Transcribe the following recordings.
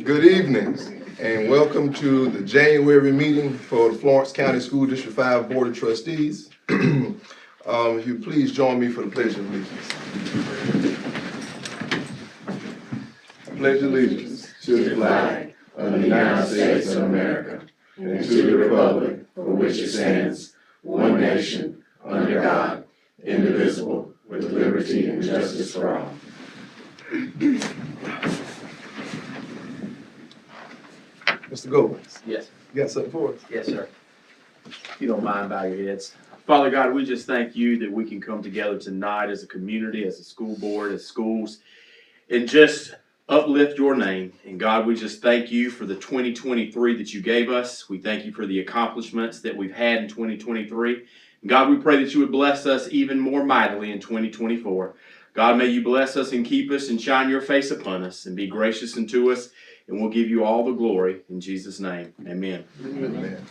Good evening, and welcome to the January meeting for the Florence County School District 5 Board of Trustees. If you please join me for the Pledge of Allegiance. I pledge allegiance to the flag of the United States of America and to the republic for which it stands, one nation, under God, indivisible, with liberty and justice for all. Mr. Goldman. Yes. You got something for us? Yes, sir. If you don't mind, bow your heads. Father God, we just thank you that we can come together tonight as a community, as a school board, as schools, and just uplift your name. And God, we just thank you for the 2023 that you gave us. We thank you for the accomplishments that we've had in 2023. And God, we pray that you would bless us even more mightily in 2024. God, may you bless us and keep us and shine your face upon us and be gracious unto us. And we'll give you all the glory in Jesus' name. Amen. Amen.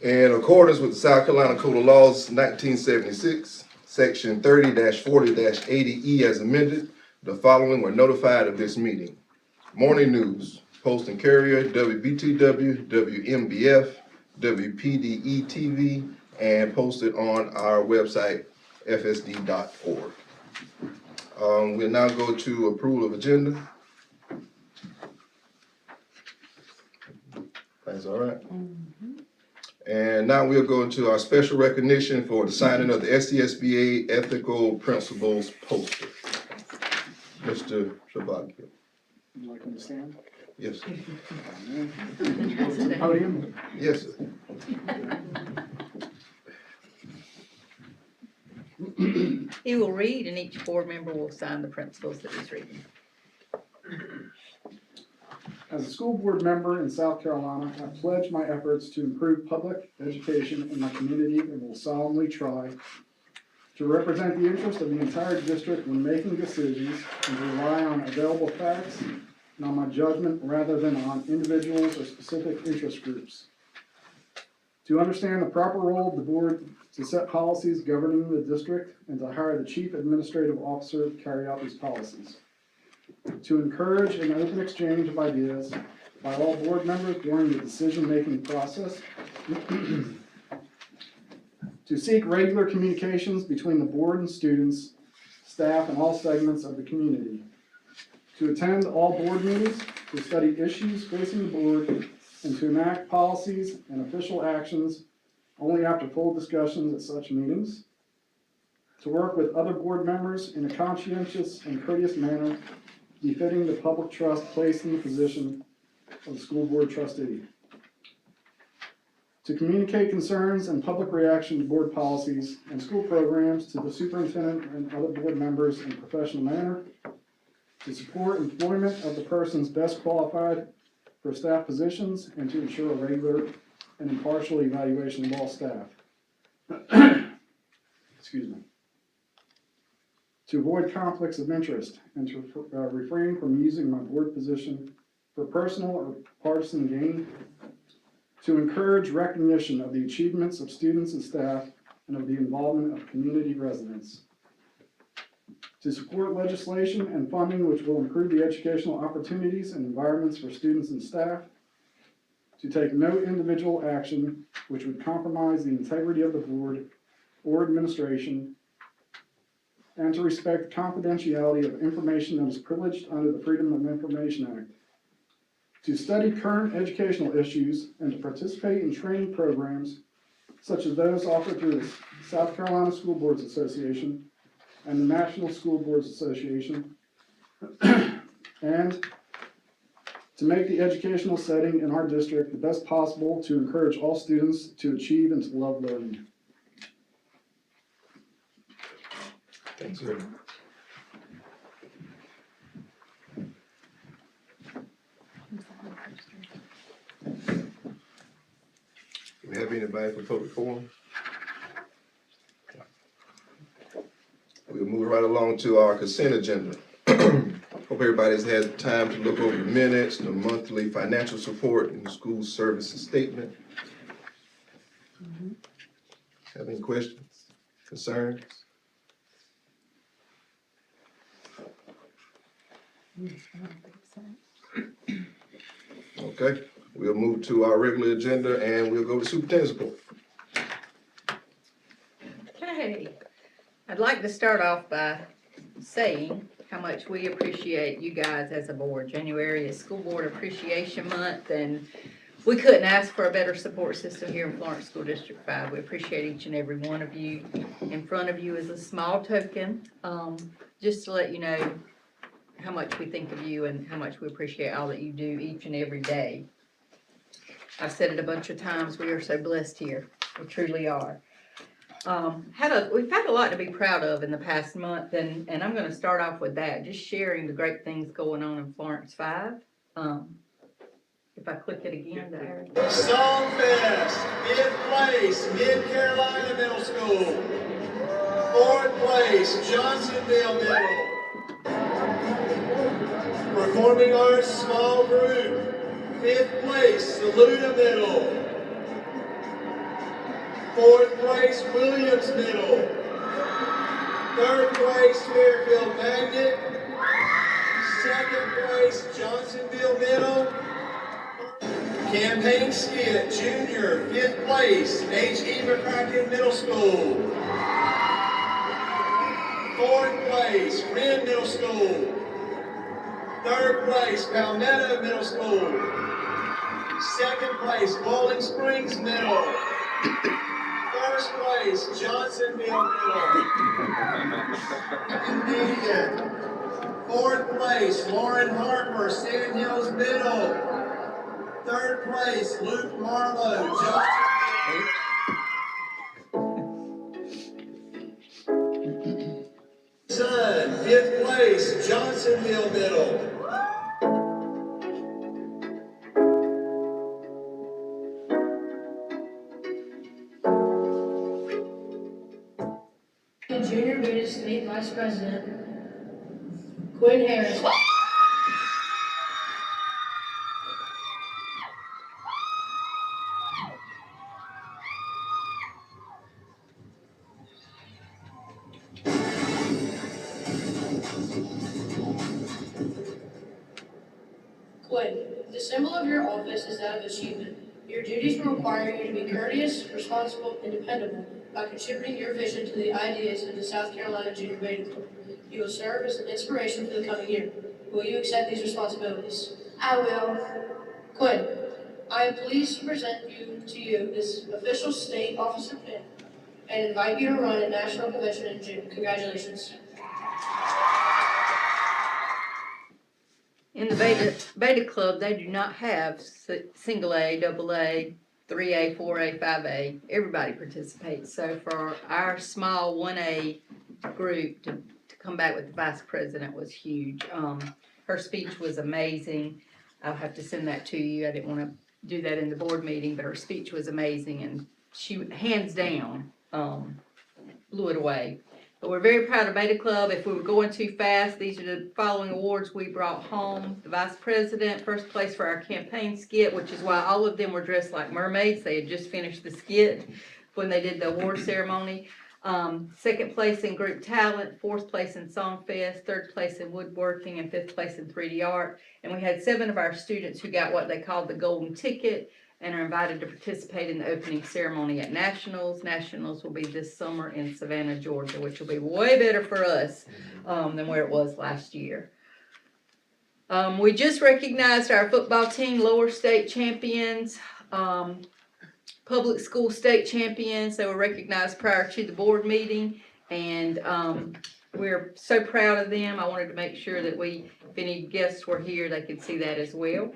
In accordance with the South Carolina Code of Laws 1976, Section 30-40-80E as amended, the following were notified of this meeting. Morning News, Post and Carrier, WBTW, WMBF, WPDE-TV, and posted on our website, fsd.org. We'll now go to approval of agenda. That's all right. And now we'll go into our special recognition for the signing of the SCSBA Ethical Principles Poster. Mr. Shabaki. Would you like him to stand? Yes, sir. Podium. Yes, sir. He will read and each board member will sign the principles that he's reading. As a school board member in South Carolina, I pledge my efforts to improve public education in my community and will solemnly try to represent the interest of the entire district when making decisions and to rely on available facts and on my judgment rather than on individuals or specific interest groups. To understand the proper role of the board to set policies governing the district and to hire the chief administrative officer to carry out these policies. To encourage an open exchange of ideas by all board members during the decision-making process. To seek regular communications between the board and students, staff, and all segments of the community. To attend all board meetings, to study issues facing the board, and to enact policies and official actions only after full discussions at such meetings. To work with other board members in a conscientious and courteous manner befitting the public trust placed in the position of the school board trustee. To communicate concerns and public reaction to board policies and school programs to the superintendent and other board members in a professional manner. To support employment of the persons best qualified for staff positions and to ensure a regular and impartial evaluation of all staff. Excuse me. To avoid conflicts of interest and to refrain from using my board position for personal or partisan gain. To encourage recognition of the achievements of students and staff and of the involvement of community residents. To support legislation and funding which will improve the educational opportunities and environments for students and staff. To take no individual action which would compromise the integrity of the board or administration. And to respect confidentiality of information that is privileged under the Freedom of Information Act. To study current educational issues and to participate in training programs such as those offered through the South Carolina School Boards Association and the National School Boards Association. And to make the educational setting in our district the best possible to encourage all students to achieve and to love learning. Thanks, sir. Do we have anybody for public forum? We'll move right along to our consent agenda. Hope everybody's had time to look over the minutes, the monthly financial support, and the school services statement. Have any questions, concerns? Okay, we'll move to our regular agenda and we'll go to superintendent's report. Okay, I'd like to start off by saying how much we appreciate you guys as a board. January is School Board Appreciation Month, and we couldn't ask for a better support system here in Florence School District 5. We appreciate each and every one of you. In front of you is a small token, just to let you know how much we think of you and how much we appreciate all that you do each and every day. I've said it a bunch of times, we are so blessed here. We truly are. We've had a lot to be proud of in the past month, and I'm gonna start off with that, just sharing the great things going on in Florence 5. If I click it again, there. Songfest, 5th place, Mid Carolina Middle School. 4th place, Johnsonville Middle. Performing Arts Small Group, 5th place, Saluda Middle. 4th place, Williams Middle. 3rd place, Fairfield Magnet. 2nd place, Johnsonville Middle. Campaign Skit, Junior, 5th place, H.E. McCracken Middle School. 4th place, Wren Middle School. 3rd place, Palmetto Middle School. 2nd place, Bowling Springs Middle. 1st place, Johnsonville Middle. Canadian. 4th place, Lauren Harper, Sand Hills Middle. 3rd place, Luke Marlowe, Johnsonville. Son, 5th place, Johnsonville Middle. Junior Beta State Vice President Quinn Harris. Quinn, the symbol of your office is that of achievement. Your duties will require you to be courteous, responsible, and dependable by contributing your vision to the ideas of the South Carolina Junior Beta Club. You will serve as an inspiration for the coming year. Will you accept these responsibilities? I will. Quinn, I am pleased to present to you this official state officer pin and invite you to run at National Convention in June. Congratulations. In the Beta Club, they do not have single A, double A, 3A, 4A, 5A. Everybody participates. So for our small 1A group to come back with the vice president was huge. Her speech was amazing. I'll have to send that to you. I didn't want to do that in the board meeting, but her speech was amazing, and she, hands down, blew it away. But we're very proud of Beta Club. If we were going too fast, these are the following awards we brought home. The vice president, first place for our campaign skit, which is why all of them were dressed like mermaids. They had just finished the skit when they did the award ceremony. Second place in group talent, fourth place in Songfest, third place in woodworking, and fifth place in 3D art. And we had 7 of our students who got what they called the golden ticket and are invited to participate in the opening ceremony at Nationals. Nationals will be this summer in Savannah, Georgia, which will be way better for us than where it was last year. We just recognized our football team, lower state champions, public school state champions. They were recognized prior to the board meeting, and we're so proud of them. I wanted to make sure that if any guests were here, they could see that as well.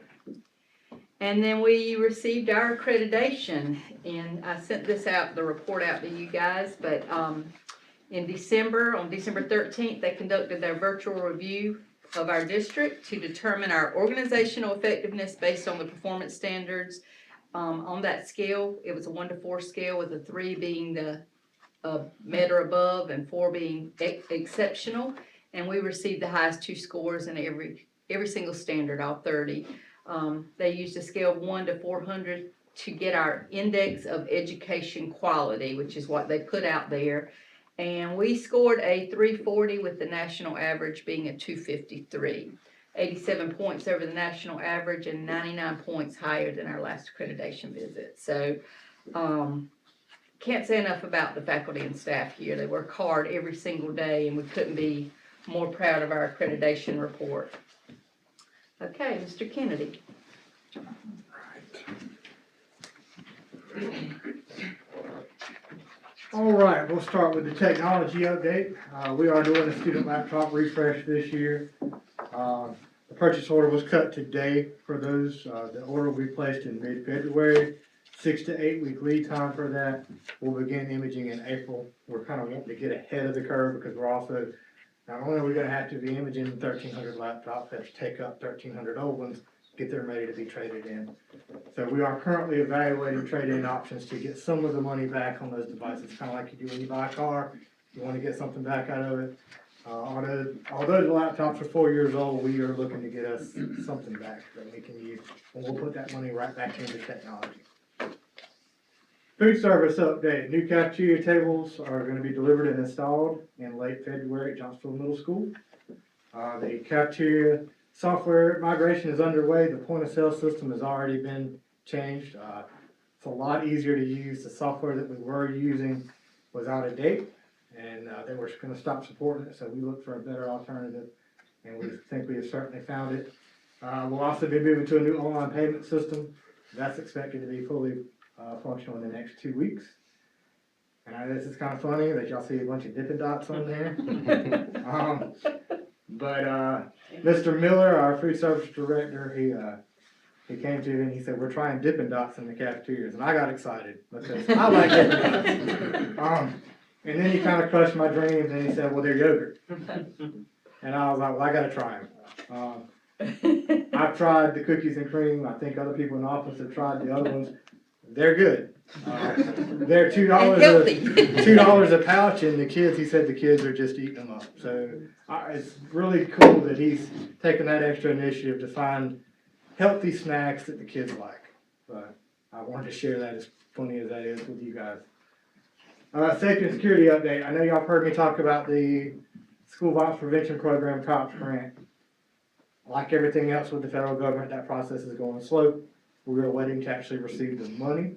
And then we received our accreditation, and I sent the report out to you guys, but in December, on December 13th, they conducted their virtual review of our district to determine our organizational effectiveness based on the performance standards. On that scale, it was a 1 to 4 scale, with a 3 being the met or above and 4 being exceptional. And we received the highest 2 scores in every single standard, all 30. They used a scale of 1 to 400 to get our index of education quality, which is what they put out there. And we scored a 340 with the national average being a 253. 87 points over the national average and 99 points higher than our last accreditation visit. So, can't say enough about the faculty and staff here. They work hard every single day, and we couldn't be more proud of our accreditation report. Okay, Mr. Kennedy. All right, we'll start with the technology update. We are doing a student laptop refresh this year. The purchase order was cut today for those. The order will be placed in mid-February. 6 to 8 week lead time for that. We'll begin imaging in April. We're kind of wanting to get ahead of the curve because we're also, not only are we gonna have to be imaging 1,300 laptops, have to take up 1,300 old ones, get them ready to be traded in. So we are currently evaluating trade-in options to get some of the money back on those devices, kind of like you do when you buy a car. You want to get something back out of it. Although the laptops are 4 years old, we are looking to get us something back that we can use, and we'll put that money right back into technology. Food service update. New cafeteria tables are going to be delivered and installed in late February at Johnsville Middle School. The cafeteria software migration is underway. The point of sale system has already been changed. It's a lot easier to use. The software that we were using was out of date, and they were going to stop supporting it, so we looked for a better alternative, and we think we have certainly found it. We'll also be moving to a new online payment system. That's expected to be fully functional in the next 2 weeks. And I know this is kind of funny that y'all see a bunch of Dippin' Dots on there. But Mr. Miller, our food service director, he came to me and he said, "We're trying Dippin' Dots in the cafeterias," and I got excited because I like Dippin' Dots. And then he kind of crushed my dreams and he said, "Well, they're yogurt," and I was like, "Well, I got to try them." I've tried the cookies and cream. I think other people in the office have tried the other ones. They're good. They're $2 a pouch, and the kids, he said the kids are just eating them up. So it's really cool that he's taken that extra initiative to find healthy snacks that the kids like. But I wanted to share that, as funny as that is, with you guys. Safety and security update. I know y'all heard me talk about the School Violence Prevention Program COPS grant. Like everything else with the federal government, that process is going slow. We are waiting to actually receive the money.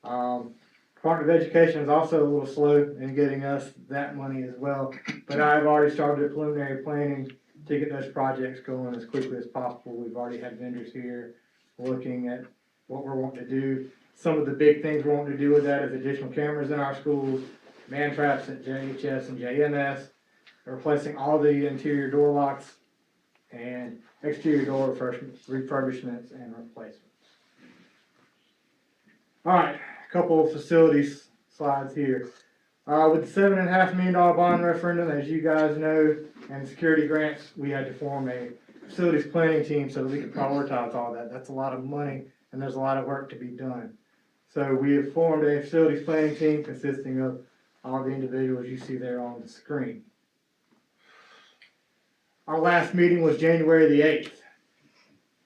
Department of Education is also a little slow in getting us that money as well, but I've already started preliminary planning to get those projects going as quickly as possible. We've already had vendors here looking at what we're wanting to do. Some of the big things we're wanting to do with that is additional cameras in our schools, man traps at JHS and JMS, replacing all the interior door locks, and exterior door refurbishments and replacements. All right, a couple of facilities slides here. With the $7.5 million bond referendum, as you guys know, and security grants, we had to form a facilities planning team so that we could prioritize all that. That's a lot of money, and there's a lot of work to be done. So we have formed a facilities planning team consisting of all the individuals you see there on the screen. Our last meeting was January the 8th.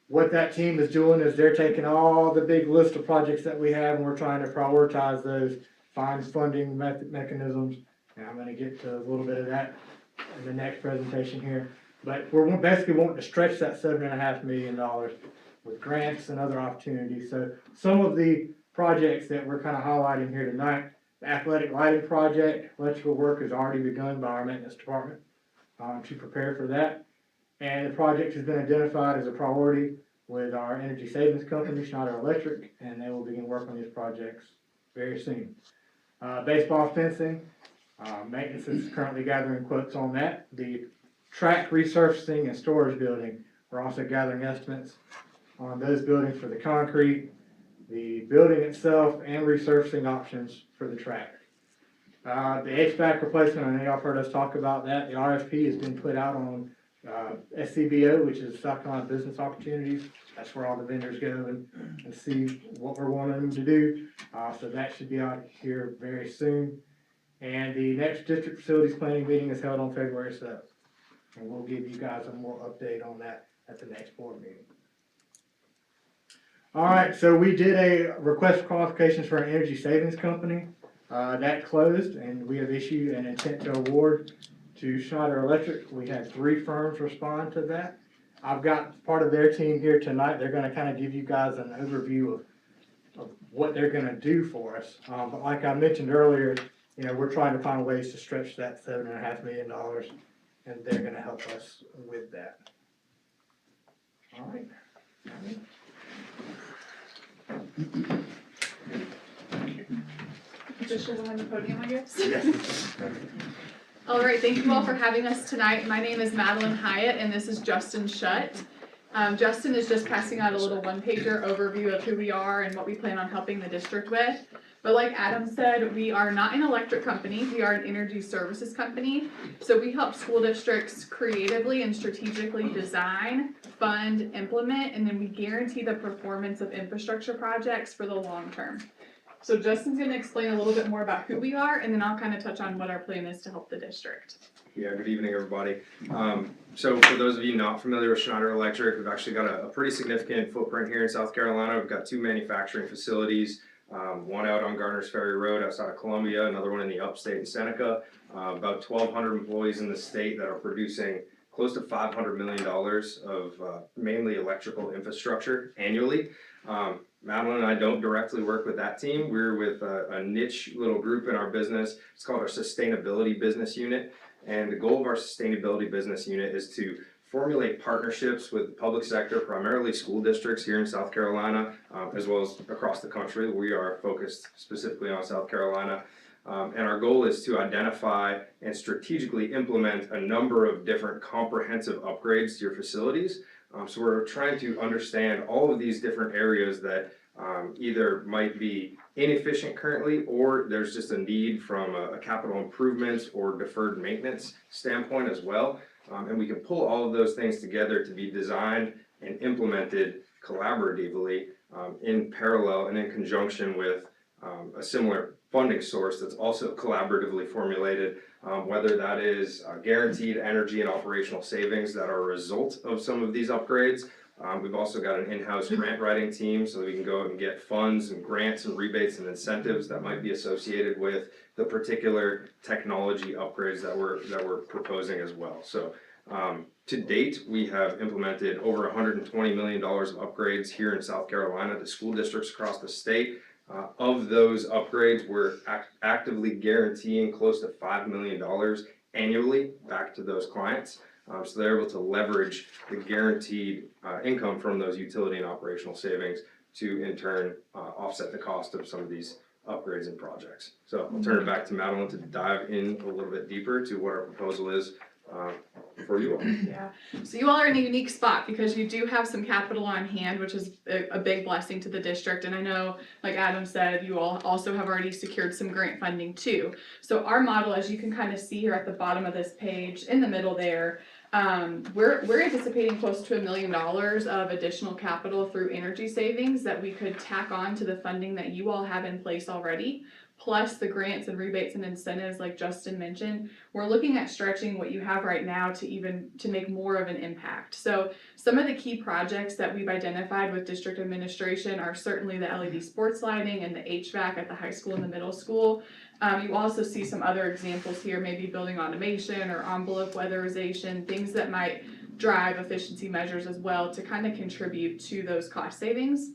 What that team is doing is they're taking all the big list of projects that we have, and we're trying to prioritize those, find funding mechanisms, and I'm going to get to a little bit of that in the next presentation here. But we're basically wanting to stretch that $7.5 million with grants and other opportunities. So some of the projects that we're kind of highlighting here tonight, the athletic lighting project, electrical work has already begun by our maintenance department to prepare for that. And the project has been identified as a priority with our energy savings company, Schneider Electric, and they will begin work on these projects very soon. Baseball fencing, maintenance is currently gathering quotes on that. The track resurfacing and storage building, we're also gathering estimates on those buildings for the concrete, the building itself, and resurfacing options for the track. The HVAC replacement, I know y'all have heard us talk about that. The RFP has been put out on SCBO, which is South Carolina Business Opportunities. That's where all the vendors go and see what we're wanting them to do. So that should be out here very soon. And the next district facilities planning meeting is held on February 7th. And we'll give you guys a more update on that at the next board meeting. All right, so we did a request for qualifications for an energy savings company. That closed, and we have issued an intent to award to Schneider Electric. We had 3 firms respond to that. I've got part of their team here tonight. They're gonna kind of give you guys an overview of what they're gonna do for us. But like I mentioned earlier, you know, we're trying to find ways to stretch that $7.5 million, and they're gonna help us with that. All right. Just behind the podium, I guess. All right, thank you all for having us tonight. My name is Madeline Hyatt, and this is Justin Shutt. Justin is just passing out a little one-pager overview of who we are and what we plan on helping the district with. But like Adam said, we are not an electric company, we are an energy services company. So we help school districts creatively and strategically design, fund, implement, and then we guarantee the performance of infrastructure projects for the long term. So Justin's gonna explain a little bit more about who we are, and then I'll kind of touch on what our plan is to help the district. Yeah, good evening, everybody. So for those of you not familiar with Schneider Electric, we've actually got a pretty significant footprint here in South Carolina. We've got 2 manufacturing facilities, one out on Garner's Ferry Road outside of Columbia, another one in the upstate in Seneca. About 1,200 employees in the state that are producing close to $500 million of mainly electrical infrastructure annually. Madeline and I don't directly work with that team. We're with a niche little group in our business. It's called our Sustainability Business Unit. And the goal of our Sustainability Business Unit is to formulate partnerships with the public sector, primarily school districts here in South Carolina, as well as across the country. We are focused specifically on South Carolina. And our goal is to identify and strategically implement a number of different comprehensive upgrades to your facilities. So we're trying to understand all of these different areas that either might be inefficient currently, or there's just a need from a capital improvements or deferred maintenance standpoint as well. And we can pull all of those things together to be designed and implemented collaboratively in parallel and in conjunction with a similar funding source that's also collaboratively formulated, whether that is guaranteed energy and operational savings that are a result of some of these upgrades. We've also got an in-house grant writing team so that we can go and get funds and grants and rebates and incentives that might be associated with the particular technology upgrades that we're proposing as well. So to date, we have implemented over $120 million of upgrades here in South Carolina to school districts across the state. Of those upgrades, we're actively guaranteeing close to $5 million annually back to those clients. So they're able to leverage the guaranteed income from those utility and operational savings to in turn offset the cost of some of these upgrades and projects. So I'll turn it back to Madeline to dive in a little bit deeper to what our proposal is for you all. Yeah, so you all are in a unique spot because you do have some capital on hand, which is a big blessing to the district. And I know, like Adam said, you all also have already secured some grant funding too. So our model, as you can kind of see here at the bottom of this page, in the middle there, we're anticipating close to $1 million of additional capital through energy savings that we could tack on to the funding that you all have in place already, plus the grants and rebates and incentives like Justin mentioned. We're looking at stretching what you have right now to make more of an impact. So some of the key projects that we've identified with district administration are certainly the LED sports lighting and the HVAC at the high school and the middle school. You also see some other examples here, maybe building automation or envelope weatherization, things that might drive efficiency measures as well to kind of contribute to those cost savings.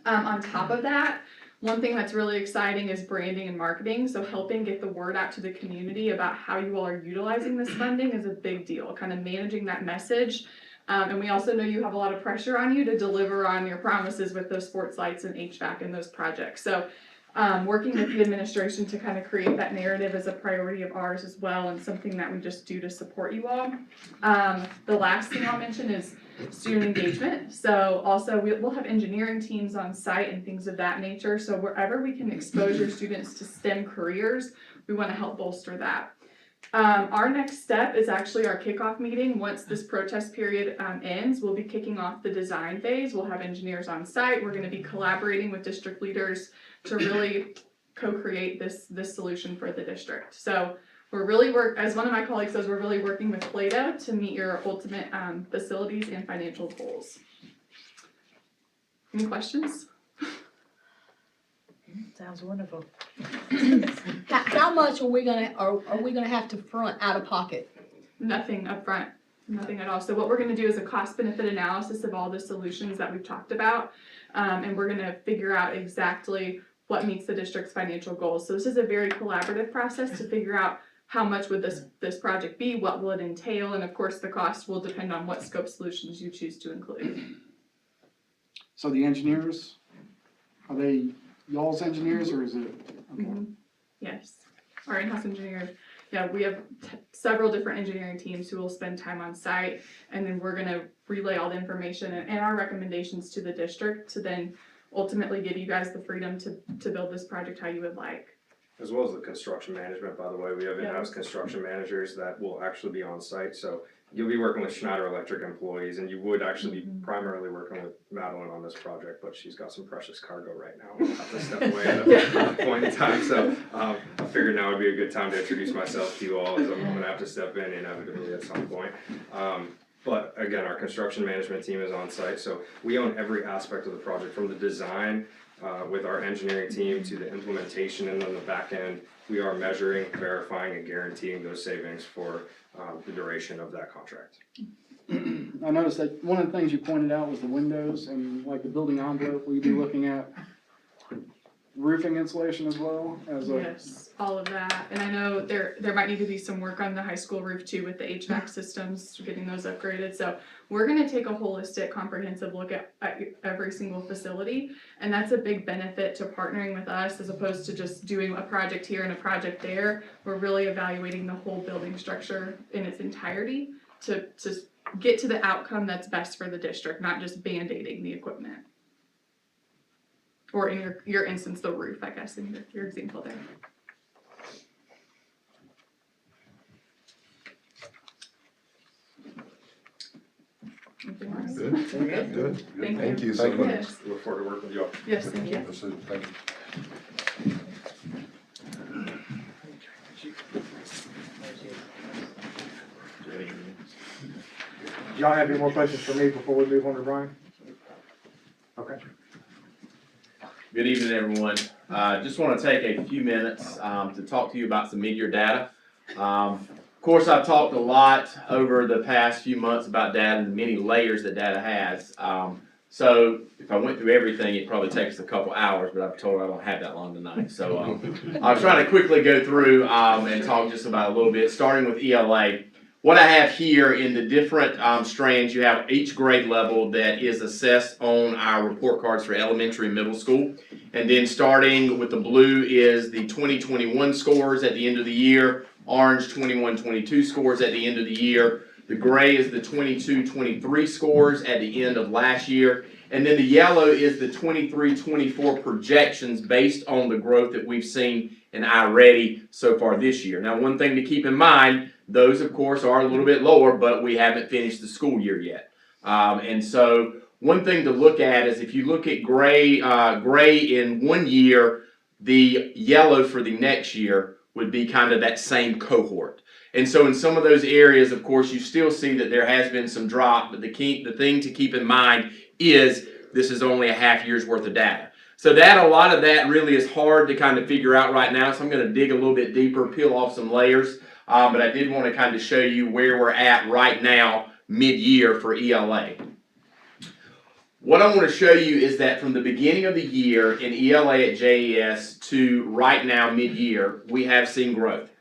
On top of that, one thing that's really exciting is branding and marketing. So helping get the word out to the community about how you all are utilizing this funding is a big deal, kind of managing that message. And we also know you have a lot of pressure on you to deliver on your promises with those sports lights and HVAC and those projects. So working with the administration to kind of create that narrative is a priority of ours as well, and something that we just do to support you all. The last thing I'll mention is student engagement. So also we'll have engineering teams on site and things of that nature. So wherever we can expose your students to STEM careers, we want to help bolster that. Our next step is actually our kickoff meeting. Once this protest period ends, we'll be kicking off the design phase. We'll have engineers on site. We're going to be collaborating with district leaders to really co-create this solution for the district. So we're really as one of my colleagues says, we're really working with Play-Doh to meet your ultimate facilities and financial goals. Any questions? Sounds wonderful. How much are we gonna have to front out of pocket? Nothing up front. Nothing at all. So what we're gonna do is a cost benefit analysis of all the solutions that we've talked about. And we're gonna figure out exactly what meets the district's financial goals. So this is a very collaborative process to figure out how much would this project be, what will it entail, and of course, the cost will depend on what scope solutions you choose to include. So the engineers, are they y'all's engineers or is it? Okay. Mhm. Yes, our in-house engineers, yeah, we have several different engineering teams who will spend time on site, and then we're gonna relay all the information and our recommendations to the district to then ultimately give you guys the freedom to build this project how you would like. As well as the construction management, by the way, we have Yeah. in-house construction managers that will actually be on site, so you'll be working with Schneider Electric employees, and you would actually be primarily working with Madeline on this project, but she's got some precious cargo right now, I'll have to step away at a point in time, so, I figured now would be a good time to introduce myself to you all, as I'm gonna have to step in inevitably at some point. But again, our construction management team is on site, so we own every aspect of the project, from the design, with our engineering team to the implementation, and then the back end, we are measuring, verifying, and guaranteeing those savings for the duration of that contract. I noticed that one of the things you pointed out was the windows and like the building envelope, will you be looking at roofing insulation as well as a? Yes, all of that, and I know there might need to be some work on the high school roof too with the HVAC systems, getting those upgraded, so we're gonna take a holistic, comprehensive look at every single facility, and that's a big benefit to partnering with us as opposed to just doing a project here and a project there. We're really evaluating the whole building structure in its entirety to get to the outcome that's best for the district, not just band-aiding the equipment. Or in your instance, the roof, I guess, in your example there. Anything else? Good. Okay. Good. Thank Thank you. you so much. Yes, Look forward to working with you all. yes, thank you. Thank you. Do y'all have any more questions for me before we move on to Brian? Okay. Good evening, everyone. Just want to take a few minutes to talk to you about some mid-year data. Of course, I've talked a lot over the past few months about data and the many layers that data has. So if I went through everything, it'd probably take us a couple hours, but I've told her I don't have that long tonight. So I'll try to quickly go through and talk just about a little bit, starting with ELA. What I have here in the different strands, you have each grade level that is assessed on our report cards for elementary and middle school. And then starting with the blue is the 2021 scores at the end of the year, orange 21-22 scores at the end of the year. The gray is the 22-23 scores at the end of last year. And then the yellow is the 23-24 projections based on the growth that we've seen in iReady so far this year. Now, one thing to keep in mind, those of course are a little bit lower, but we haven't finished the school year yet. And so one thing to look at is if you look at gray in 1 year, the yellow for the next year would be kind of that same cohort. And so in some of those areas, of course, you still see that there has been some drop, but the thing to keep in mind is this is only a half year's worth of data. So a lot of that really is hard to kind of figure out right now, so I'm going to dig a little bit deeper, peel off some layers, but I did want to kind of show you where we're at right now, mid-year for ELA. What I want to show you is that from the beginning of the year in ELA at JES to right now, mid-year, we have seen growth.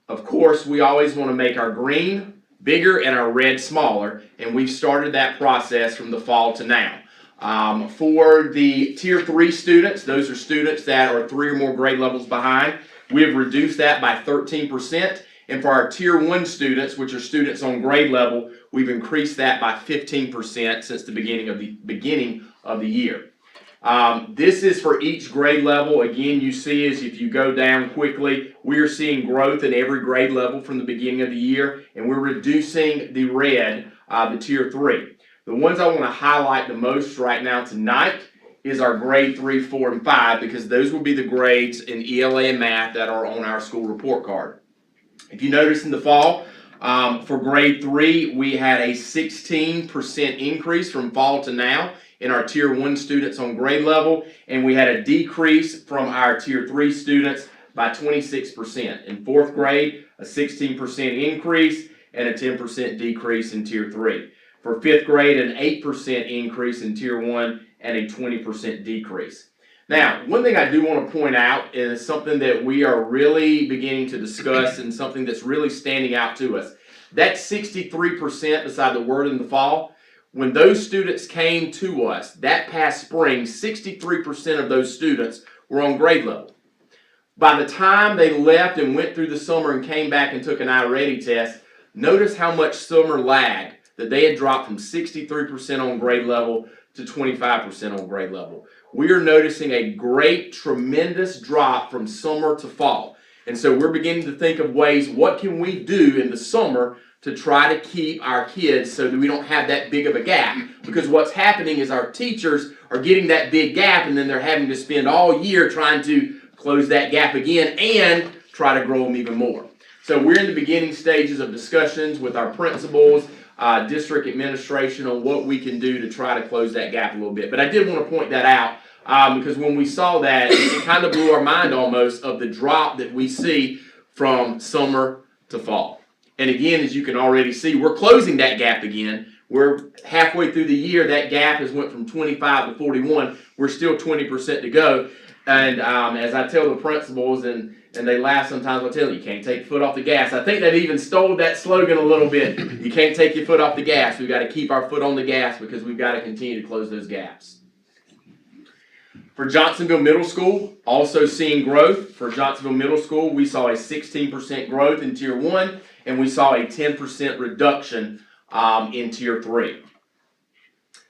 Of course, we always want to make our green bigger and our red smaller, and we've started that process from the fall to now. For the Tier 3 students, those are students that are 3 or more grade levels behind, we have reduced that by 13%. And for our Tier 1 students, which are students on grade level, we've increased that by 15% since the beginning of the year. This is for each grade level. Again, you see as if you go down quickly, we are seeing growth in every grade level from the beginning of the year, and we're reducing the red, the Tier 3. The ones I want to highlight the most right now tonight is our grade 3, 4, and 5, because those will be the grades in ELA and math that are on our school report card. If you notice in the fall, for grade 3, we had a 16% increase from fall to now in our Tier 1 students on grade level, and we had a decrease from our Tier 3 students by 26%. In 4th grade, a 16% increase, and a 10% decrease in Tier 3. For 5th grade, an 8% increase in Tier 1 and a 20% decrease. Now, one thing I do want to point out is something that we are really beginning to discuss and something that's really standing out to us. That 63% beside the word in the fall, when those students came to us that past spring, 63% of those students were on grade level. By the time they left and went through the summer and came back and took an I-Ready test, notice how much summer lagged, that they had dropped from 63% on grade level to 25% on grade level. We are noticing a great, tremendous drop from summer to fall. And so we're beginning to think of ways, what can we do in the summer to try to keep our kids so that we don't have that big of a gap? Because what's happening is our teachers are getting that big gap, and then they're having to spend all year trying to close that gap again and try to grow them even more. So we're in the beginning stages of discussions with our principals, district administration on what we can do to try to close that gap a little bit. But I did want to point that out because when we saw that, it kind of blew our mind almost of the drop that we see from summer to fall. And again, as you can already see, we're closing that gap again. We're halfway through the year, that gap has went from 25 to 41. We're still 20% to go. And as I tell the principals, and they laugh sometimes, I tell them, you can't take your foot off the gas. I think they've even stole that slogan a little bit. You can't take your foot off the gas. We've got to keep our foot on the gas because we've got to continue to close those gaps. For Johnsonville Middle School, also seeing growth. For Johnsonville Middle School, we saw a 16% growth in Tier 1, and we saw a 10% reduction in Tier 3.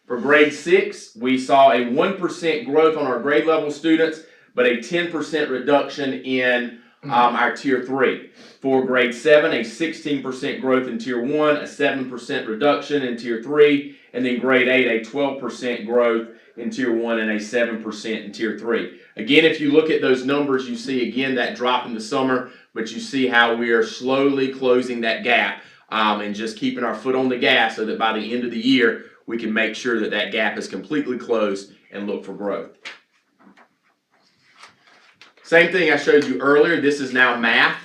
For grade 6, we saw a 1% growth on our grade level students, but a 10% reduction in our Tier 3. For grade 7, a 16% growth in Tier 1, a 7% reduction in Tier 3, and then grade 8, a 12% growth in Tier 1 and a 7% in Tier 3. Again, if you look at those numbers, you see again that drop in the summer, but you see how we are slowly closing that gap and just keeping our foot on the gas so that by the end of the year, we can make sure that that gap is completely closed and look for growth. Same thing I showed you earlier. This is now math.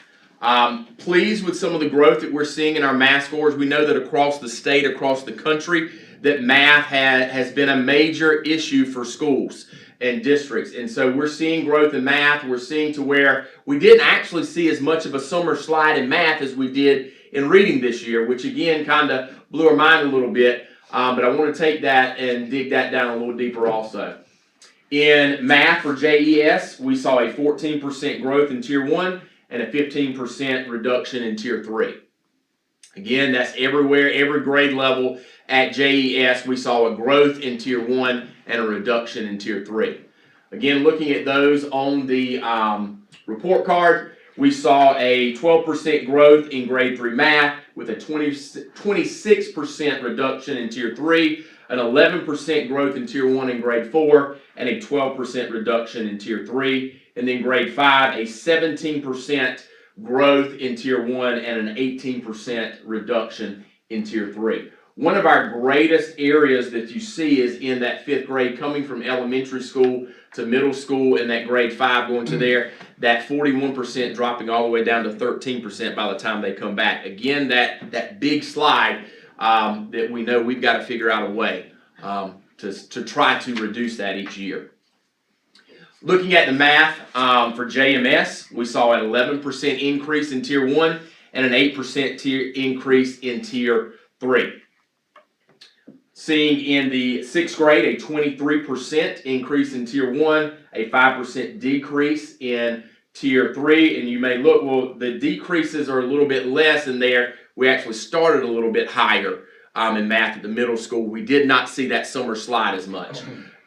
Pleased with some of the growth that we're seeing in our math scores. We know that across the state, across the country, that math has been a major issue for schools and districts. And so we're seeing growth in math. We're seeing to where we didn't actually see as much of a summer slide in math as we did in reading this year, which again kind of blew our mind a little bit. But I want to take that and dig that down a little deeper also. In math for JES, we saw a 14% growth in Tier 1 and a 15% reduction in Tier 3. Again, that's everywhere, every grade level at JES, we saw a growth in Tier 1 and a reduction in Tier 3. Again, looking at those on the report card, we saw a 12% growth in grade 3 math with a 26% reduction in Tier 3, an 11% growth in Tier 1 in grade 4, and a 12% reduction in Tier 3. And then grade 5, a 17% growth in Tier 1 and an 18% reduction in Tier 3. One of our greatest areas that you see is in that 5th grade, coming from elementary school to middle school, and that grade 5 going to there, that 41% dropping all the way down to 13% by the time they come back. Again, that big slide that we know we've got to figure out a way to try to reduce that each year. Looking at the math for JMS, we saw an 11% increase in Tier 1 and an 8% increase in Tier 3. Seeing in the 6th grade a 23% increase in Tier 1, a 5% decrease in Tier 3. And you may look, well, the decreases are a little bit less in there. We actually started a little bit higher in math at the middle school. We did not see that summer slide as much.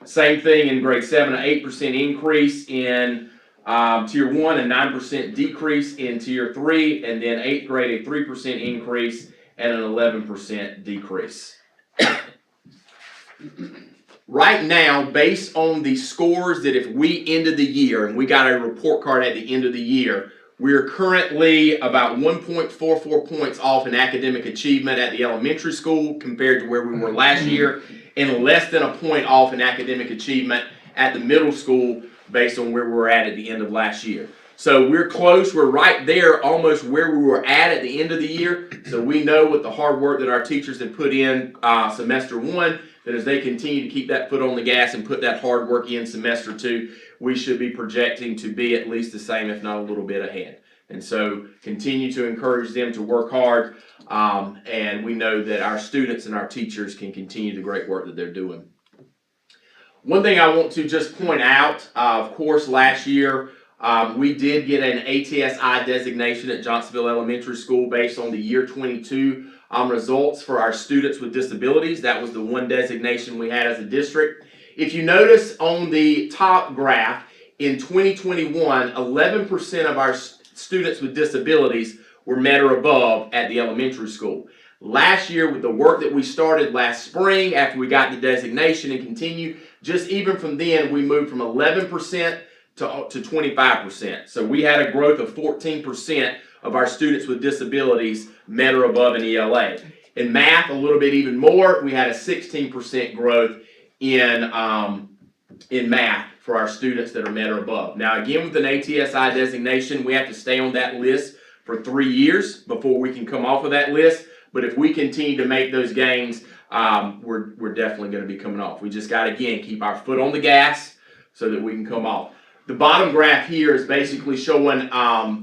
Same thing in grade 7, an 8% increase in Tier 1, a 9% decrease in Tier 3, and then 8th grade, a 3% increase and an 11% decrease. Right now, based on the scores that if we ended the year, and we got a report card at the end of the year, we're currently about 1.44 points off in academic achievement at the elementary school compared to where we were last year, and less than a point off in academic achievement at the middle school based on where we're at the end of last year. So we're close. We're right there, almost where we were at the end of the year. So we know with the hard work that our teachers have put in semester one, that as they continue to keep that foot on the gas and put that hard work in semester two, we should be projecting to be at least the same, if not a little bit ahead. And so continue to encourage them to work hard. And we know that our students and our teachers can continue the great work that they're doing. One thing I want to just point out, of course, last year, we did get an ATSI designation at Johnsonville Elementary School based on the year 22 results for our students with disabilities. That was the one designation we had as a district. If you notice on the top graph, in 2021, 11% of our students with disabilities were met or above at the elementary school. Last year, with the work that we started last spring after we got the designation and continue, just even from then, we moved from 11% to 25%. So we had a growth of 14% of our students with disabilities met or above an ELA. In math, a little bit even more, we had a 16% growth in math for our students that are met or above. Now again, with an ATSI designation, we have to stay on that list for 3 years before we can come off of that list. But if we continue to make those gains, we're definitely going to be coming off. We just got to, again, keep our foot on the gas so that we can come off. The bottom graph here is basically showing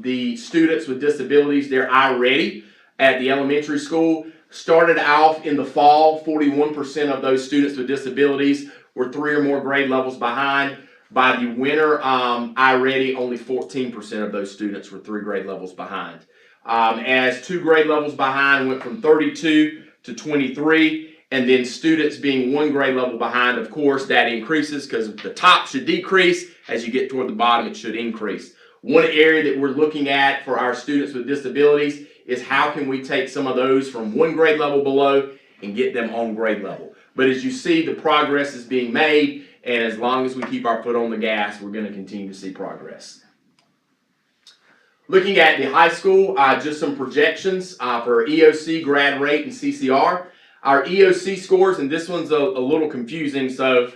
the students with disabilities, their I-ready at the elementary school. Started off in the fall, 41% of those students with disabilities were 3 or more grade levels behind. By the winter I-ready, only 14% of those students were 3 grade levels behind. As 2 grade levels behind went from 32 to 23, and then students being 1 grade level behind, of course, that increases because the top should decrease. As you get toward the bottom, it should increase. One area that we're looking at for our students with disabilities is how can we take some of those from 1 grade level below and get them on grade level. But as you see, the progress is being made, and as long as we keep our foot on the gas, we're going to continue to see progress. Looking at the high school, just some projections for EOC, grad rate, and CCR. Our EOC scores, and this one's a little confusing, so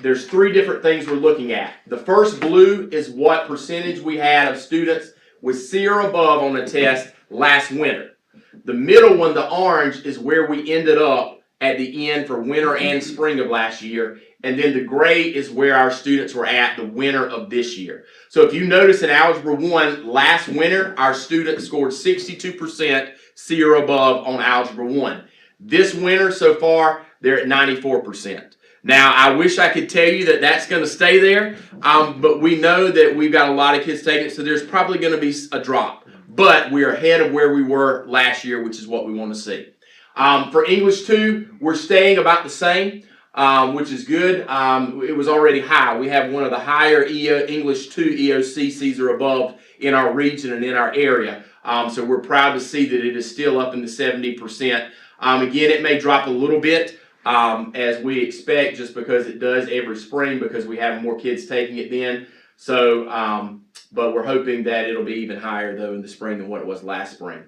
there's 3 different things we're looking at. The first blue is what percentage we had of students with C or above on the test last winter. The middle one, the orange, is where we ended up at the end for winter and spring of last year. And then the gray is where our students were at the winter of this year. So if you notice in Algebra 1, last winter, our students scored 62% C or above on Algebra 1. This winter so far, they're at 94%. Now, I wish I could tell you that that's going to stay there, but we know that we've got a lot of kids taking it, so there's probably going to be a drop. But we're ahead of where we were last year, which is what we want to see. For English 2, we're staying about the same, which is good. It was already high. We have one of the higher English 2 EOC Cs or above in our region and in our area. So we're proud to see that it is still up in the 70%. Again, it may drop a little bit as we expect, just because it does every spring, because we have more kids taking it then. So, but we're hoping that it'll be even higher though in the spring than what it was last spring.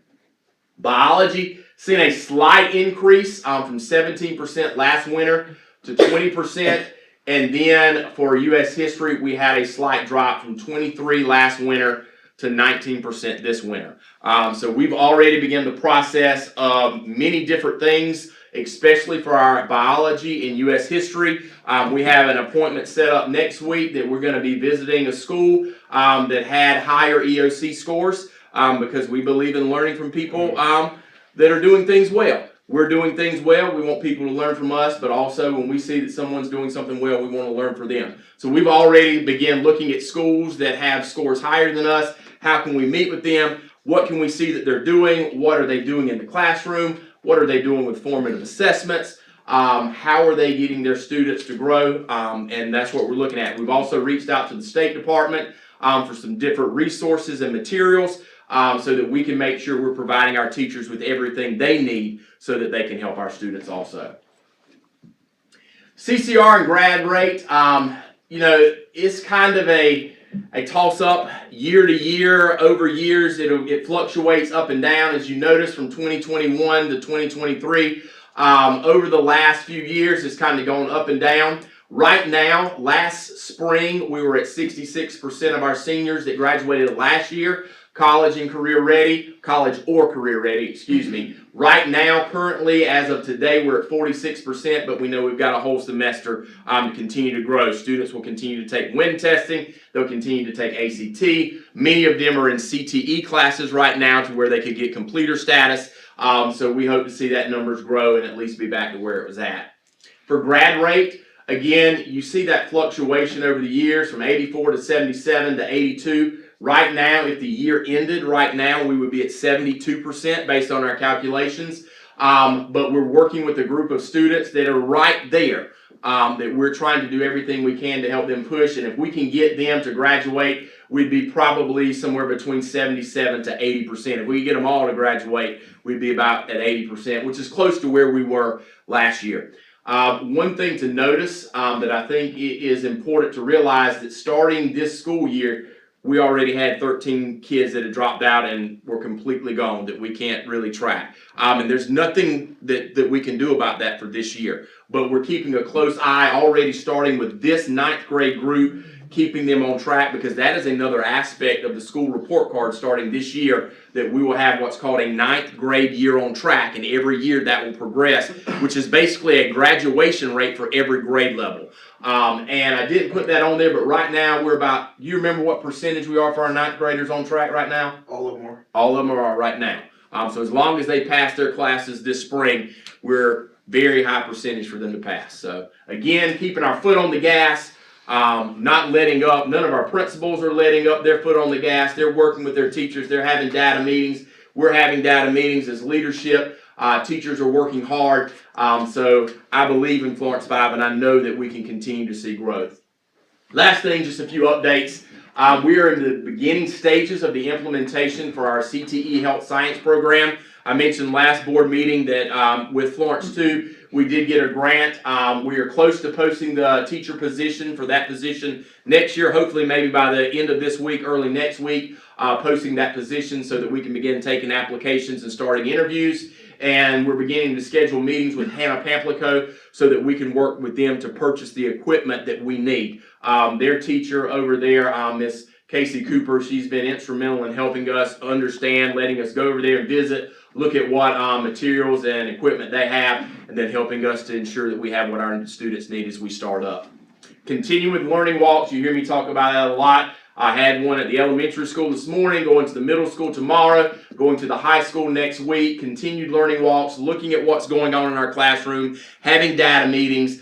Biology, seeing a slight increase from 17% last winter to 20%. And then for U.S. history, we had a slight drop from 23 last winter to 19% this winter. So we've already begun the process of many different things, especially for our biology and U.S. history. We have an appointment set up next week that we're going to be visiting a school that had higher EOC scores because we believe in learning from people that are doing things well. We're doing things well. We want people to learn from us, but also when we see that someone's doing something well, we want to learn from them. So we've already begun looking at schools that have scores higher than us. How can we meet with them? What can we see that they're doing? What are they doing in the classroom? What are they doing with formative assessments? How are they getting their students to grow? And that's what we're looking at. We've also reached out to the State Department for some different resources and materials so that we can make sure we're providing our teachers with everything they need so that they can help our students also. CCR and grad rate, it's kind of a toss-up year to year. Over years, it fluctuates up and down, as you notice, from 2021 to 2023. Over the last few years, it's kind of gone up and down. Right now, last spring, we were at 66% of our seniors that graduated last year, college or career ready, excuse me. Right now, currently, as of today, we're at 46%, but we know we've got a whole semester to continue to grow. Students will continue to take WIN testing. They'll continue to take ACT. Many of them are in CTE classes right now to where they could get completer status. So we hope to see that numbers grow and at least be back to where it was at. For grad rate, again, you see that fluctuation over the years from 84 to 77 to 82. Right now, if the year ended right now, we would be at 72% based on our calculations. But we're working with a group of students that are right there, that we're trying to do everything we can to help them push. And if we can get them to graduate, we'd be probably somewhere between 77 to 80%. If we get them all to graduate, we'd be about at 80%, which is close to where we were last year. One thing to notice that I think is important to realize that starting this school year, we already had 13 kids that had dropped out and were completely gone that we can't really track. And there's nothing that we can do about that for this year. But we're keeping a close eye already starting with this 9th grade group, keeping them on track because that is another aspect of the school report card starting this year that we will have what's called a 9th grade year on track, and every year that will progress, which is basically a graduation rate for every grade level. And I didn't put that on there, but right now we're about, you remember what percentage we are for our 9th graders on track right now? All of them are. All of them are right now. So as long as they pass their classes this spring, we're very high percentage for them to pass. So again, keeping our foot on the gas, not letting up. None of our principals are letting up their foot on the gas. They're working with their teachers. They're having data meetings. We're having data meetings as leadership. Teachers are working hard. So I believe in Florence 5, and I know that we can continue to see growth. Last thing, just a few updates. We are in the beginning stages of the implementation for our CTE Health Science program. I mentioned last board meeting that with Florence 2, we did get a grant. We are close to posting the teacher position for that position next year, hopefully maybe by the end of this week, early next week, posting that position so that we can begin taking applications and starting interviews. And we're beginning to schedule meetings with Hannah Pamplico so that we can work with them to purchase the equipment that we need. Their teacher over there, Miss Casey Cooper, she's been instrumental in helping us understand, letting us go over there and visit, look at what materials and equipment they have, and then helping us to ensure that we have what our students need as we start up. Continue with learning walks. You hear me talk about that a lot. I had one at the elementary school this morning, going to the middle school tomorrow, going to the high school next week, continued learning walks, looking at what's going on in our classroom, having data meetings,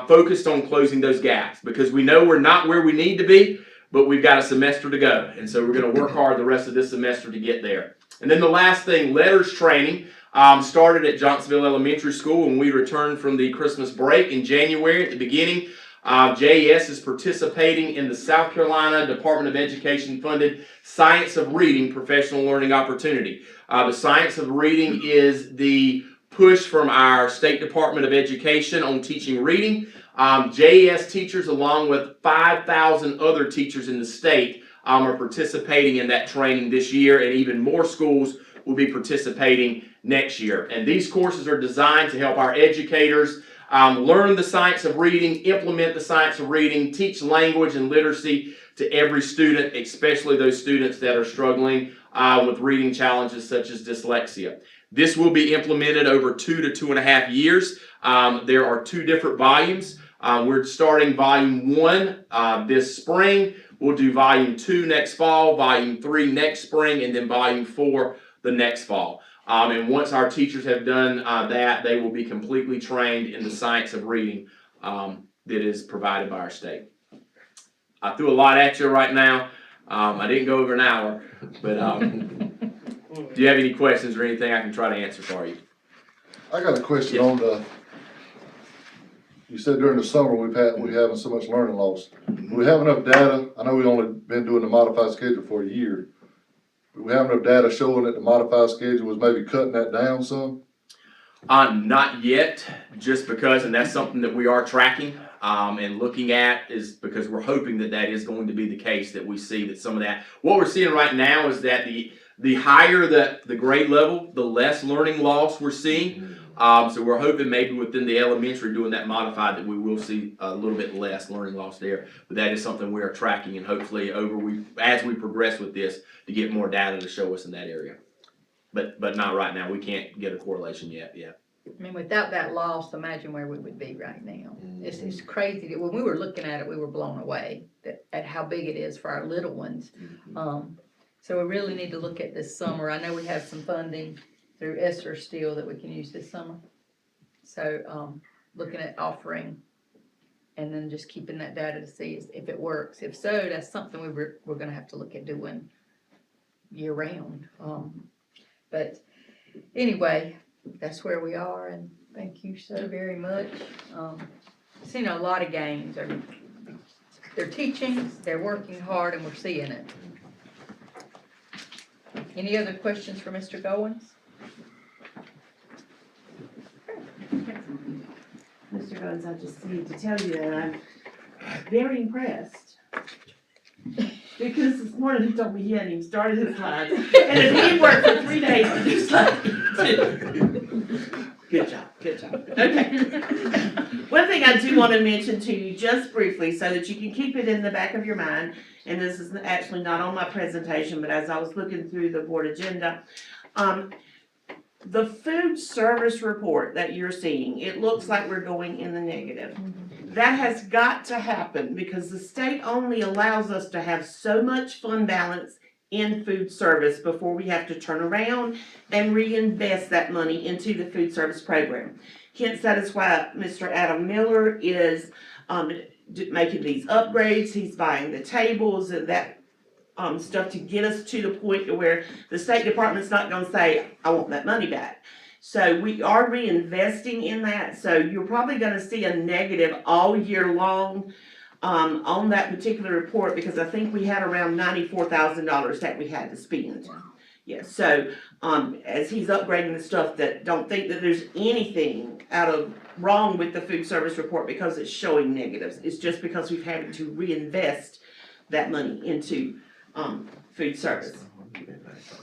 focused on closing those gaps because we know we're not where we need to be, but we've got a semester to go. And so we're going to work hard the rest of this semester to get there. And then the last thing, letters training, started at Johnsonville Elementary School when we returned from the Christmas break in January at the beginning. JES is participating in the South Carolina Department of Education funded Science of Reading Professional Learning Opportunity. The Science of Reading is the push from our State Department of Education on teaching reading. JES teachers, along with 5,000 other teachers in the state, are participating in that training this year, and even more schools will be participating next year. And these courses are designed to help our educators learn the science of reading, implement the science of reading, teach language and literacy to every student, especially those students that are struggling with reading challenges such as dyslexia. This will be implemented over 2 to 2.5 years. There are 2 different volumes. We're starting volume 1 this spring. We'll do volume 2 next fall, volume 3 next spring, and then volume 4 the next fall. And once our teachers have done that, they will be completely trained in the science of reading that is provided by our state. I threw a lot at you right now. I didn't go over an hour, but do you have any questions or anything I can try to answer for you? I got a question Yes. on you said during the summer we're having so much learning loss. Do we have enough data? I know we only been doing the modified schedule for a year. Do we have enough data showing that the modified schedule was maybe cutting that down some? Not yet, just because, and that's something that we are tracking and looking at, is because we're hoping that that is going to be the case, that we see that some of that. What we're seeing right now is that the higher the grade level, the less learning loss we're seeing. So we're hoping maybe within the elementary doing that modified that we will see a little bit less learning loss there. But that is something we are tracking and hopefully as we progress with this to get more data to show us in that area. But not right now. We can't get a correlation yet. Yeah. I mean, without that loss, imagine where we would be right now. It's crazy that when we were looking at it, we were blown away at how big it is for our little ones. So we really need to look at this summer. I know we have some funding through ESSER still that we can use this summer. So, looking at offering and then just keeping that data to see if it works. If so, that's something we're gonna have to look at doing year round. But anyway, that's where we are, and thank you so very much. Seen a lot of gains. They're teaching, they're working hard, and we're seeing it. Any other questions for Mr. Goins? Mr. Goins, I just need to tell you that I'm very impressed. Because this morning he told me he hadn't even started his slides. And if he worked for 3 days to do slides. Good job, good job. Okay. One thing I do want to mention to you just briefly so that you can keep it in the back of your mind, and this is actually not on my presentation, but as I was looking through the board agenda, the food service report that you're seeing, it looks like we're going in the negative. That has got to happen because the state only allows us to have so much fund balance in food service before we have to turn around and reinvest that money into the food service program. Hence, that is why Mr. Adam Miller is making these upgrades. He's buying the tables and that stuff to get us to the point to where the State Department's not gonna say, I want that money back. So we are reinvesting in that, so you're probably gonna see a negative all year long on that particular report, because I think we had around $94,000 that we had to spend. Yeah, so as he's upgrading the stuff, that don't think that there's anything wrong with the food service report because it's showing negatives. It's just because we've had to reinvest that money into food service.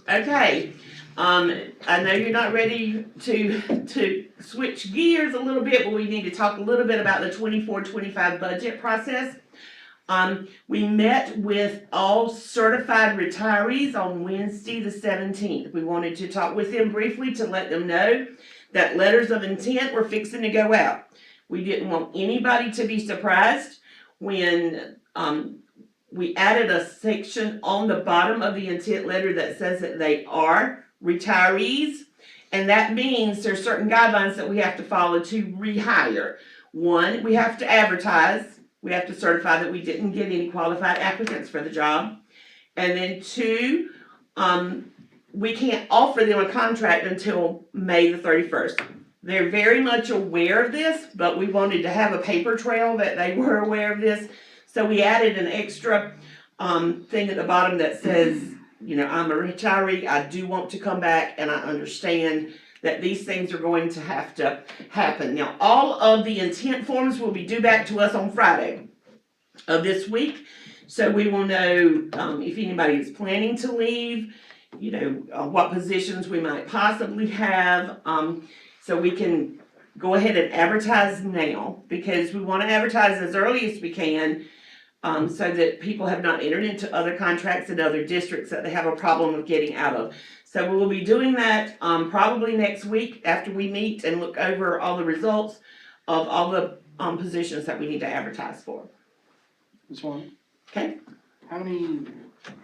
Okay, I know you're not ready to switch gears a little bit, but we need to talk a little bit about the 24-25 budget process. We met with all certified retirees on Wednesday the 17th. We wanted to talk with them briefly to let them know that letters of intent were fixing to go out. We didn't want anybody to be surprised when we added a section on the bottom of the intent letter that says that they are retirees. And that means there's certain guidelines that we have to follow to rehire. One, we have to advertise. We have to certify that we didn't get any qualified applicants for the job. And then two, we can't offer them a contract until May the 31st. They're very much aware of this, but we wanted to have a paper trail that they were aware of this. So we added an extra thing at the bottom that says, you know, I'm a retiree, I do want to come back, and I understand that these things are going to have to happen. Now, all of the intent forms will be due back to us on Friday of this week. So we will know if anybody is planning to leave, you know, what positions we might possibly have. So we can go ahead and advertise now, because we want to advertise as early as we can. So that people have not entered into other contracts in other districts that they have a problem of getting out of. So we will be doing that probably next week after we meet and look over all the results of all the positions that we need to advertise for. This one. Okay. How many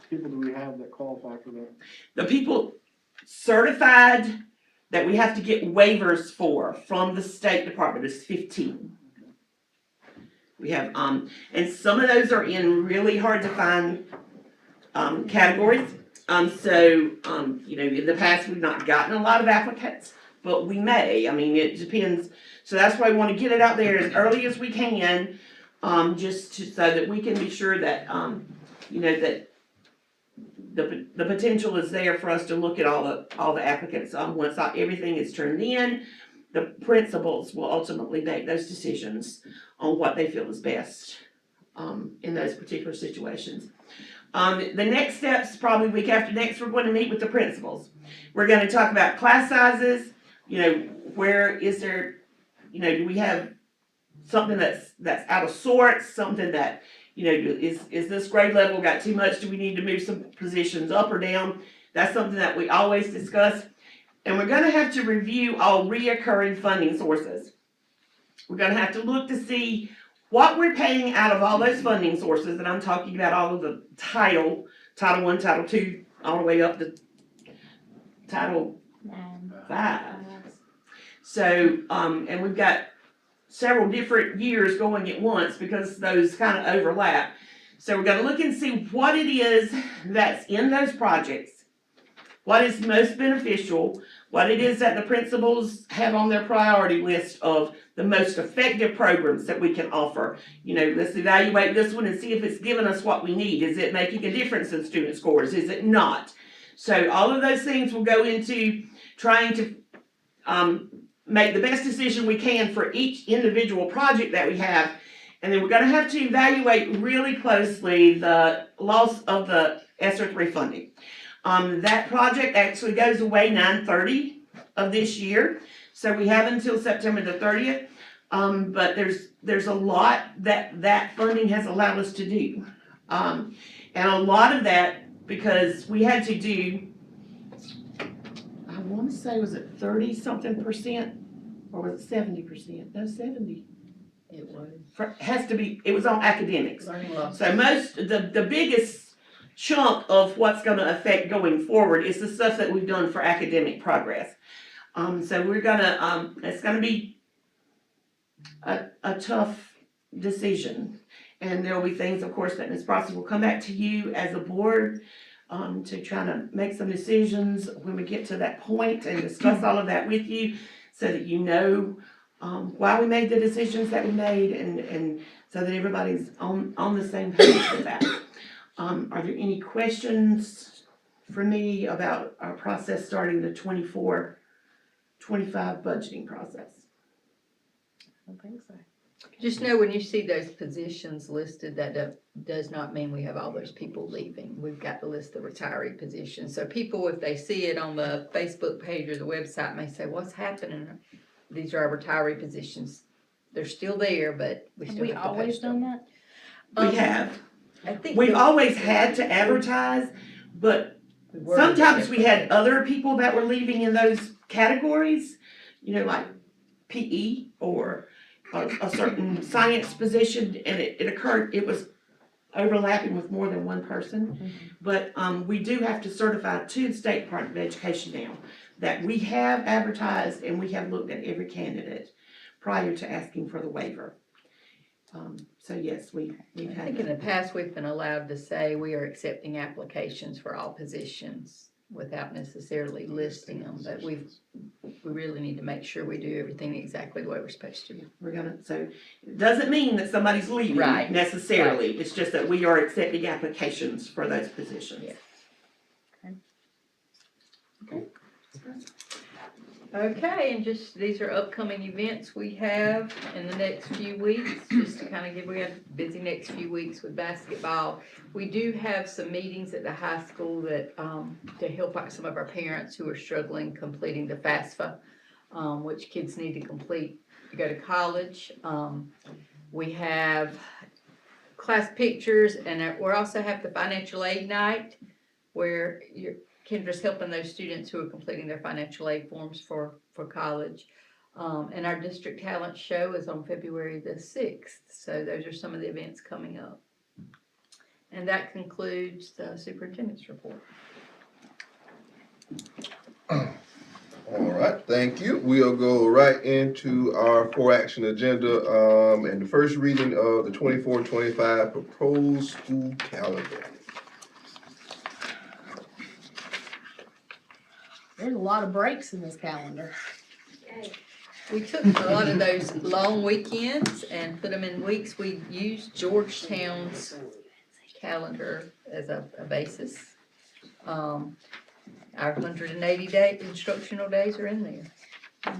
people do we have that qualify for that? The people certified that we have to get waivers for from the State Department is 15. We have, and some of those are in really hard to find categories. You know, in the past, we've not gotten a lot of applicants, but we may. I mean, it depends. So that's why we want to get it out there as early as we can, so that we can be sure that, you know, that the potential is there for us to look at all the applicants. Once everything is turned in, the principals will ultimately make those decisions on what they feel is best in those particular situations. The next steps, probably week after next, we're going to meet with the principals. We're going to talk about class sizes, You know, where is there, you know, do we have something that's out of sorts, something that, you know, is this grade level got too much? Do we need to move some positions up or down? That's something that we always discuss. And we're gonna have to review all reoccurring funding sources. We're gonna have to look to see what we're paying out of all those funding sources, and I'm talking about all of the Title I, Title II, all the way up to Title V. So, and we've got several different years going at once because those kind of overlap. So we're gonna look and see what it is that's in those projects, what is most beneficial, what it is that the principals have on their priority list of the most effective programs that we can offer. You know, let's evaluate this one and see if it's giving us what we need. Is it making a difference in student scores? Is it not? So all of those things will go into trying to make the best decision we can for each individual project that we have. And then we're gonna have to evaluate really closely the loss of the ESSER III funding. That project actually goes away 9/30 of this year, so we have until September the 30th. But there's a lot that funding has allowed us to do. And a lot of that, because we had to do, I wanna say, was it 30-something%? Or was it 70%? No, 70. It was. It was on academics. Learning loss. So the biggest chunk of what's gonna affect going forward is the stuff that we've done for academic progress. So we're gonna, it's gonna be a tough decision. And there'll be things, of course, that Ms. Bronson will come back to you as a board, to try to make some decisions when we get to that point and discuss all of that with you so that you know, why we made the decisions that we made and so that everybody's on the same page with that. Are there any questions for me about our process starting the 24-25 budgeting process? I don't think so. Just know when you see those positions listed, that does not mean we have all those people leaving. We've got the list of retiree positions. So people, if they see it on the Facebook page or the website, may say, what's happening? These are our retiree positions. They're still there, but we still have to always post them. done that? We have. I think We've the- always had to advertise, but we worded it sometimes we had differently. other people that were leaving in those categories, you know, like PE or a certain science position, and it was overlapping with more than one person. But, we do have to certify to the State Department of Education now that we have advertised and we have looked at every candidate prior to asking for the waiver. So yes, we've I had think in that. the past, we've been allowed to say we are accepting applications for all positions without necessarily listing them, but we really need to make sure we do everything exactly the way we're supposed to. So it doesn't mean that somebody's leaving Right. necessarily. It's just that we are accepting applications for those positions. Yeah. Okay, and just, these are upcoming events we have in the next few weeks, just to kind of we have a busy next few weeks with basketball. We do have some meetings at the high school that, to help out some of our parents who are struggling completing the FAFSA, which kids need to complete to go to college. We have class pictures, and we also have the financial aid night, where Kendra's helping those students who are completing their financial aid forms for college. And our district talent show is on February the 6th. So those are some of the events coming up. And that concludes the superintendent's report. All right, thank you. We'll go right into our 4-action agenda, and the first reading of the 24-25 proposed school calendar. There's a lot of breaks in this calendar. We took a lot of those long weekends and put them in weeks. We used Georgetown's calendar as a basis. Our 180-day instructional days are in there.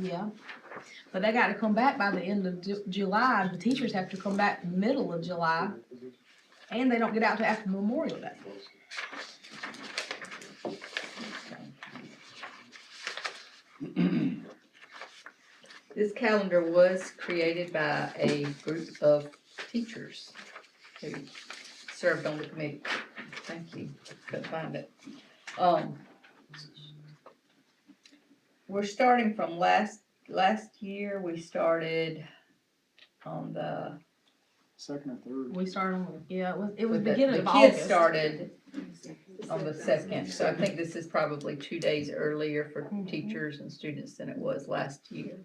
Yeah. But they gotta come back by the end of July. The teachers have to come back middle of July. And they don't get out till after Memorial Day. This calendar was created by a group of teachers who served on the committee. Thank you, couldn't find it. We're starting from last year, we started on the, Second or third. We started on, yeah, it was the beginning of kids August. started on the second, so I think this is probably 2 days earlier for teachers and students than it was last year.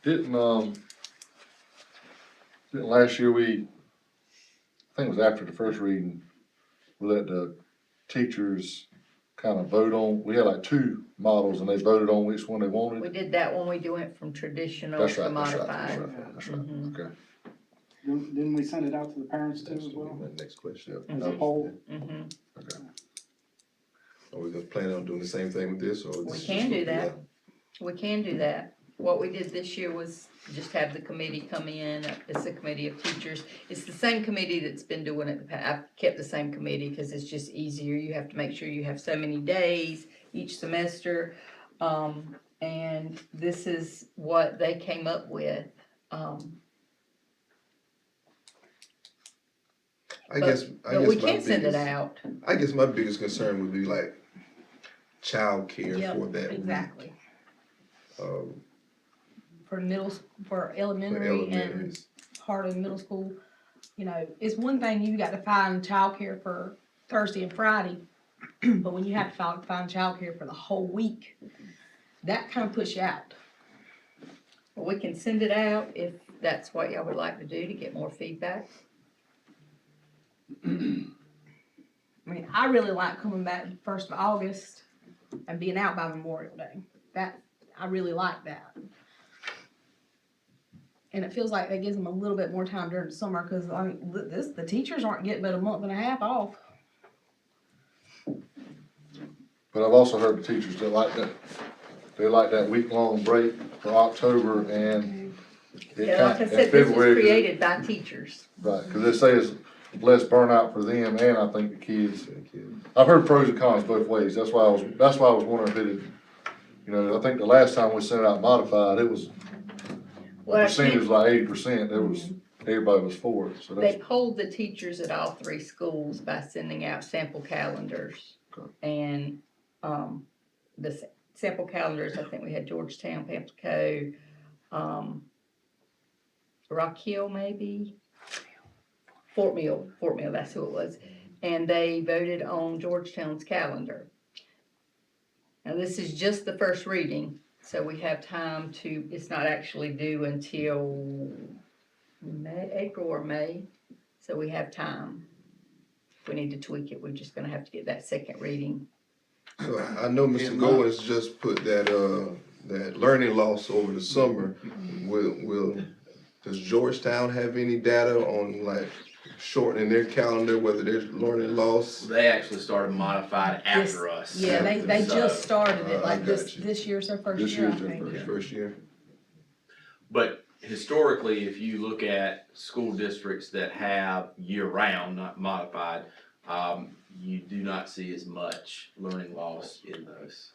Didn't last year I think it was after the first reading, we let the teachers kind of vote on, we had like two models and they voted on which one they We wanted? did that when we went from traditional That's to right, that's right, modified. that's right, Mhm. okay. Didn't we send it out to the parents too as well? Next question. As a poll? Mhm. Are we gonna plan on doing the same thing with this, or? We this is can just do gonna be that. We can do that. What we did this year was just have the committee come in, it's a committee of teachers. It's the same committee that's been doing it, I've kept the same committee because it's just easier. You have to make sure you have so many days each semester. And this is what they came up with. I guess But we my can send it biggest- out. I guess my biggest concern would be like childcare Yep, for that week. exactly. Um, For for for elementary and elementaries. part of middle school, you know, it's one thing you got to find childcare for Thursday and Friday, but when you have to find childcare for the whole week, that kind of puts you out. But we can send it out if that's what y'all would like to do to get more feedback. I mean, I really like coming back the 1st of August and being out by Memorial Day. I really like that. And it feels like that gives them a little bit more time during the summer, because I mean, the teachers aren't getting but a month and a half off. But I've also heard the teachers that like that, they like that week-long break for October and Yeah, like I and said, this was February, 'cause created by teachers. right, cause they say it's less burnout for them and I think the kids. I've heard pros and cons both ways, that's why I was wondering if it had, you know, I think the last time we sent it out modified, it was, the Well, I percentage can't- was like 80%, everybody was for it, so They that's, polled the teachers at all 3 schools by sending out sample calendars. Okay. And, the sample calendars, I think we had Georgetown, Pamplico, Rock Hill maybe? Fort Mill, that's who it was. And they voted on Georgetown's calendar. Now, this is just the first reading, so we have time to, it's not actually due until April or May, so we have time. If we need to tweak it, we're just gonna have to get that second reading. So I know Mr. Goins just put that, that learning loss over the summer. Does Georgetown have any data on like shortening their calendar, whether there's learning loss? They actually started modified after us. Yeah, they So- just started it, I like got you. this year's their first This year, I year's their think. First year? But historically, if you look at school districts that have year-round, not modified, you do not see as much learning loss in those.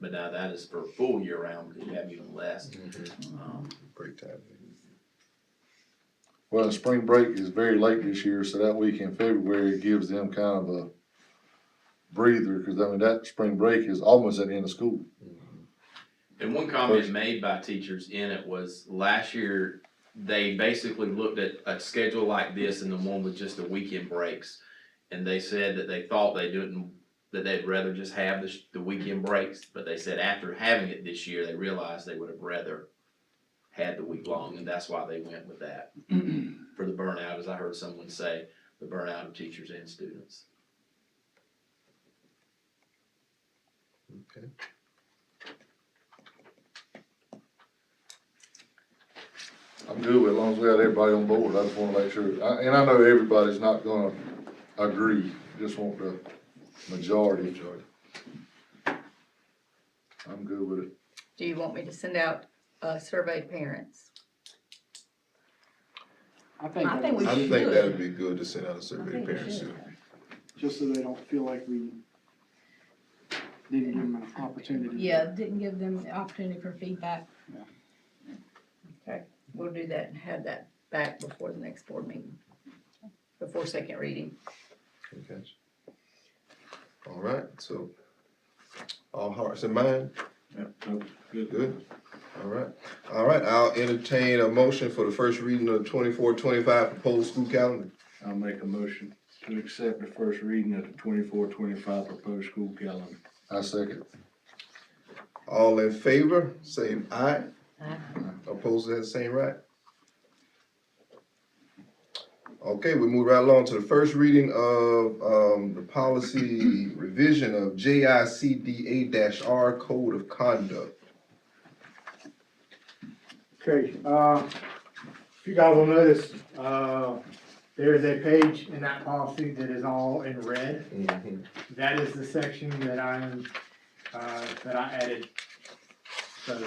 But now that is for full year-round, because you have even less. Great time. well, the spring break is very late this year, so that week in February gives them kind of a breather, cause I mean, that spring break is almost at the end of school. And one comment made by teachers in it was, last year, they basically looked at a schedule like this and the one with just the weekend breaks. And they said that they thought that they'd rather just have the weekend breaks, but they said after having it this year, they realized they would have rather had the week long, and that's why they went with that. For the burnout, as I heard someone say, the burnout of teachers and students. Okay. I'm good with it, as long as we got everybody on board, I just wanna make sure, and I know everybody's not gonna agree, just want the majority. I'm good with it. Do you want me to send out a survey to parents? I think I that think we I should. think that'd be good to send out a I survey, think we parents should. too. just so they don't feel like we didn't give them an opportunity. Yeah, didn't give them the opportunity for feedback. We'll do that and have that back before the next board meeting, before second reading. Okay. All right, so all hearts and mind? Good. All right, I'll entertain a motion for the first reading of the 24-25 proposed school calendar. I'll make a motion to accept the first reading of the 24-25 proposed school calendar. I second. All in favor, say aye. Aye. Opposed, have the same right. Okay, we move right along to the first reading of, the policy revision of JICDA-R Code of Conduct. Okay, if you guys will notice, there is a page in that policy that is all in red. That is the section that that I added. So,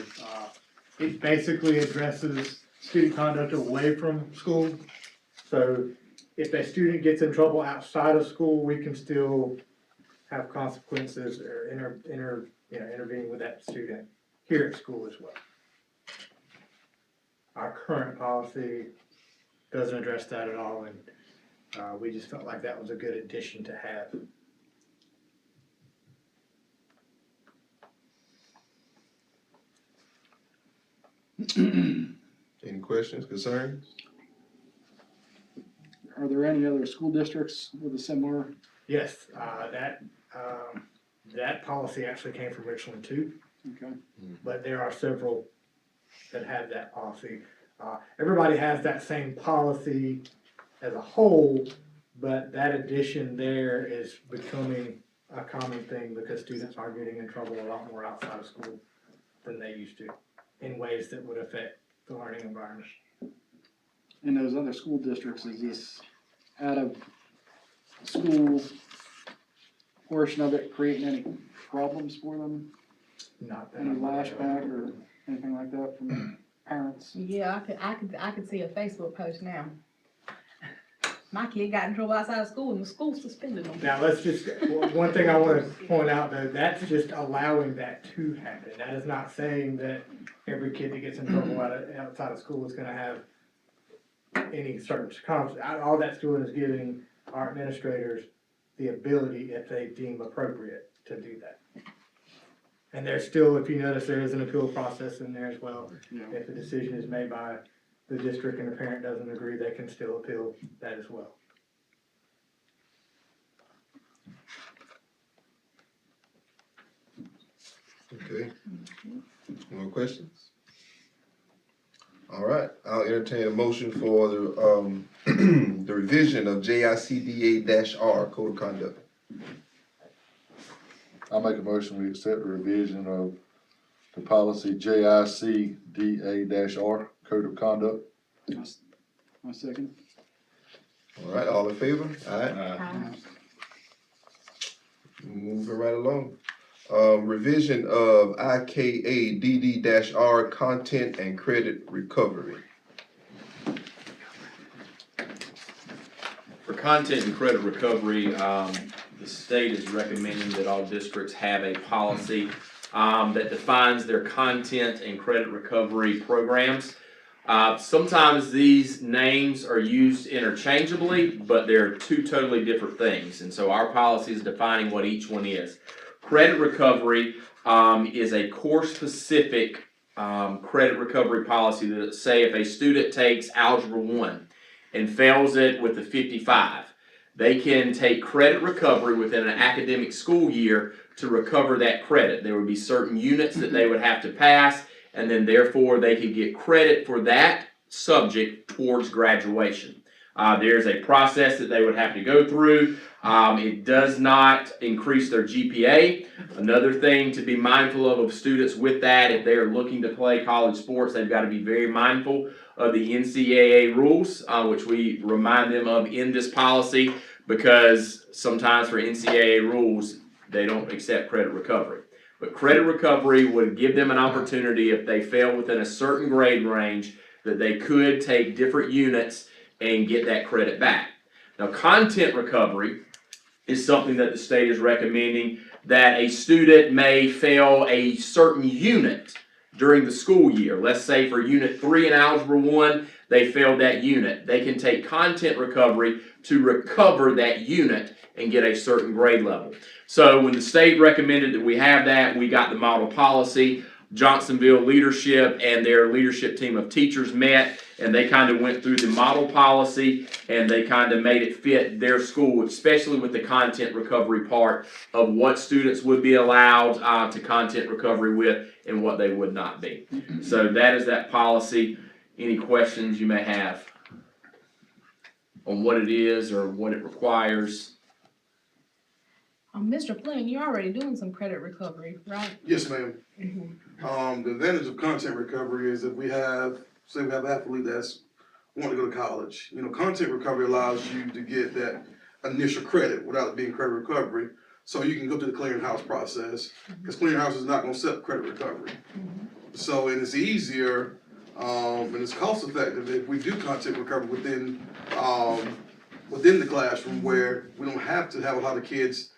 it basically addresses student conduct away from school. So if a student gets in trouble outside of school, we can still have consequences or intervene with that student here at school as well. Our current policy doesn't address that at all, and we just felt like that was a good addition to have. Any questions, concerns? Are there any other school districts with a similar? Yes, that policy actually came from Richland too, Okay. but there are several that have that policy. Everybody has that same policy as a whole, but that addition there is becoming a common thing because students are getting in trouble a lot more outside of school than they used to, in ways that would affect the learning environment. In those other school districts, is this out of school portion of it creating any problems for them? Not that Any I'm aware of. lashback or anything like that from parents? Yeah, I could see a Facebook post now. My kid got in trouble outside of school and the school suspended them. Now, let's just, one thing I wanna point out though, that's just allowing that to happen. That is not saying that every kid that gets in trouble outside of school is gonna have any certain consequences. All that's doing is giving our administrators the ability, if they deem appropriate, to do that. And there's still, if you notice, there is an appeal process in there as well. Yeah. If a decision is made by the district and the parent doesn't agree, they can still appeal that as well. Okay. More questions? All right, I'll entertain a motion for the, the revision of JICDA-R Code of Conduct. I make a motion, we accept the revision of the policy JICDA-R Code of Conduct. My second. All right, all in favor? Aye. Aye. Moving right along. Revision of IKA DD-R Content and Credit Recovery. For content and credit recovery, the state is recommending that all districts have a policy that defines their content and credit recovery programs. Sometimes these names are used interchangeably, but they're two totally different things, and so our policy is defining what each one is. Credit recovery is a course-specific credit recovery policy that, say, if a student takes Algebra 1 and fails it with a 55, they can take credit recovery within an academic school year to recover that credit. There would be certain units that they would have to pass, and then therefore they could get credit for that subject towards graduation. There's a process that they would have to go through. It does not increase their GPA. Another thing to be mindful of students with that, if they are looking to play college sports, they've got to be very mindful of the NCAA rules, which we remind them of in this policy, because sometimes for NCAA rules, they don't accept credit recovery. But credit recovery would give them an opportunity, if they fail within a certain grade range, that they could take different units and get that credit back. Now, content recovery is something that the state is recommending, that a student may fail a certain unit during the school year. Let's say for Unit 3 in Algebra 1, they failed that unit. They can take content recovery to recover that unit and get a certain grade level. So when the state recommended that we have that, we got the model policy. Johnsonville leadership and their leadership team of teachers met, and they kind of went through the model policy, and they kind of made it fit their school, especially with the content recovery part of what students would be allowed to content recovery with and what they would not be. So that is that policy. Any questions you may have on what it is or what it requires? Mr. Flynn, you're already doing some credit recovery, right? Yes, ma'am. Mhm. The advantage of content recovery is that say we have an athlete that's want to go to college. Content recovery allows you to get that initial credit without it being credit recovery. So you can go through the clearinghouse process, because clearinghouse is not gonna accept credit recovery. So, and it's easier, and it's cost effective if we do content recovery within the classroom, where we don't have to have a lot of kids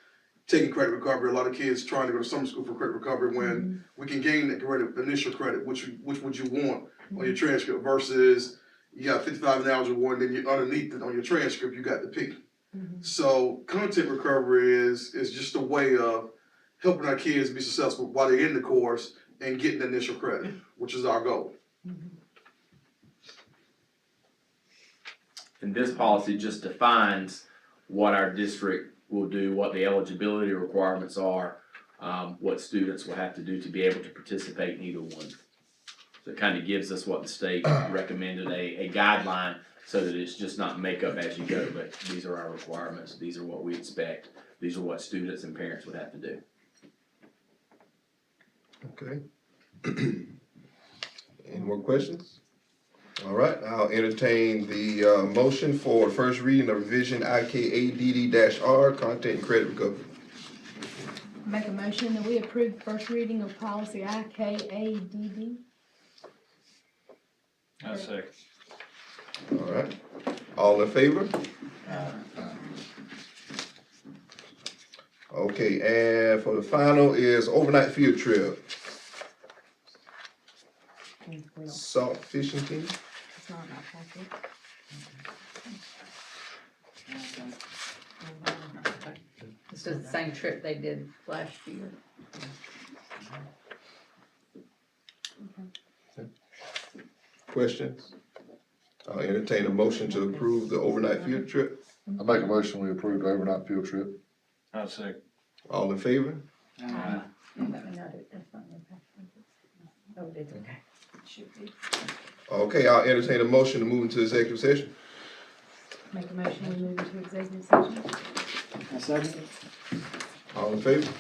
taking credit recovery, a lot of kids trying to go to summer school for credit recovery, when we can gain that initial credit, which would you want on your transcript, versus you got 55 in algebra 1, then you underneath it on your transcript, you got the P. So content recovery is just a way of helping our kids be successful while they're in the course and getting the initial credit, which is our goal. And this policy just defines what our district will do, what the eligibility requirements are, what students will have to do to be able to participate in either one. So it kind of gives us what the state recommended, a guideline, so that it's just not make up as you go, but these are our requirements, these are what we expect, these are what students and parents would have to do. Okay. Any more questions? All right, I'll entertain the motion for first reading of revision IKADD-R, content and credit recovery. Make a motion that we approve first reading of policy IKADD. I second. All right, all in favor? Okay, and for the final is overnight field trip, salt fishing team. It's not in our packet. This is the same trip they did last year. Questions? I'll entertain a motion to approve the overnight field trip. I make a motion, we approve the overnight field trip. I second. All in favor? Let me know that that's not in the packet. Oh, it's okay. It should be. Okay, I'll entertain a motion to move into executive session. Make a motion, we move into executive session. I second. All in favor?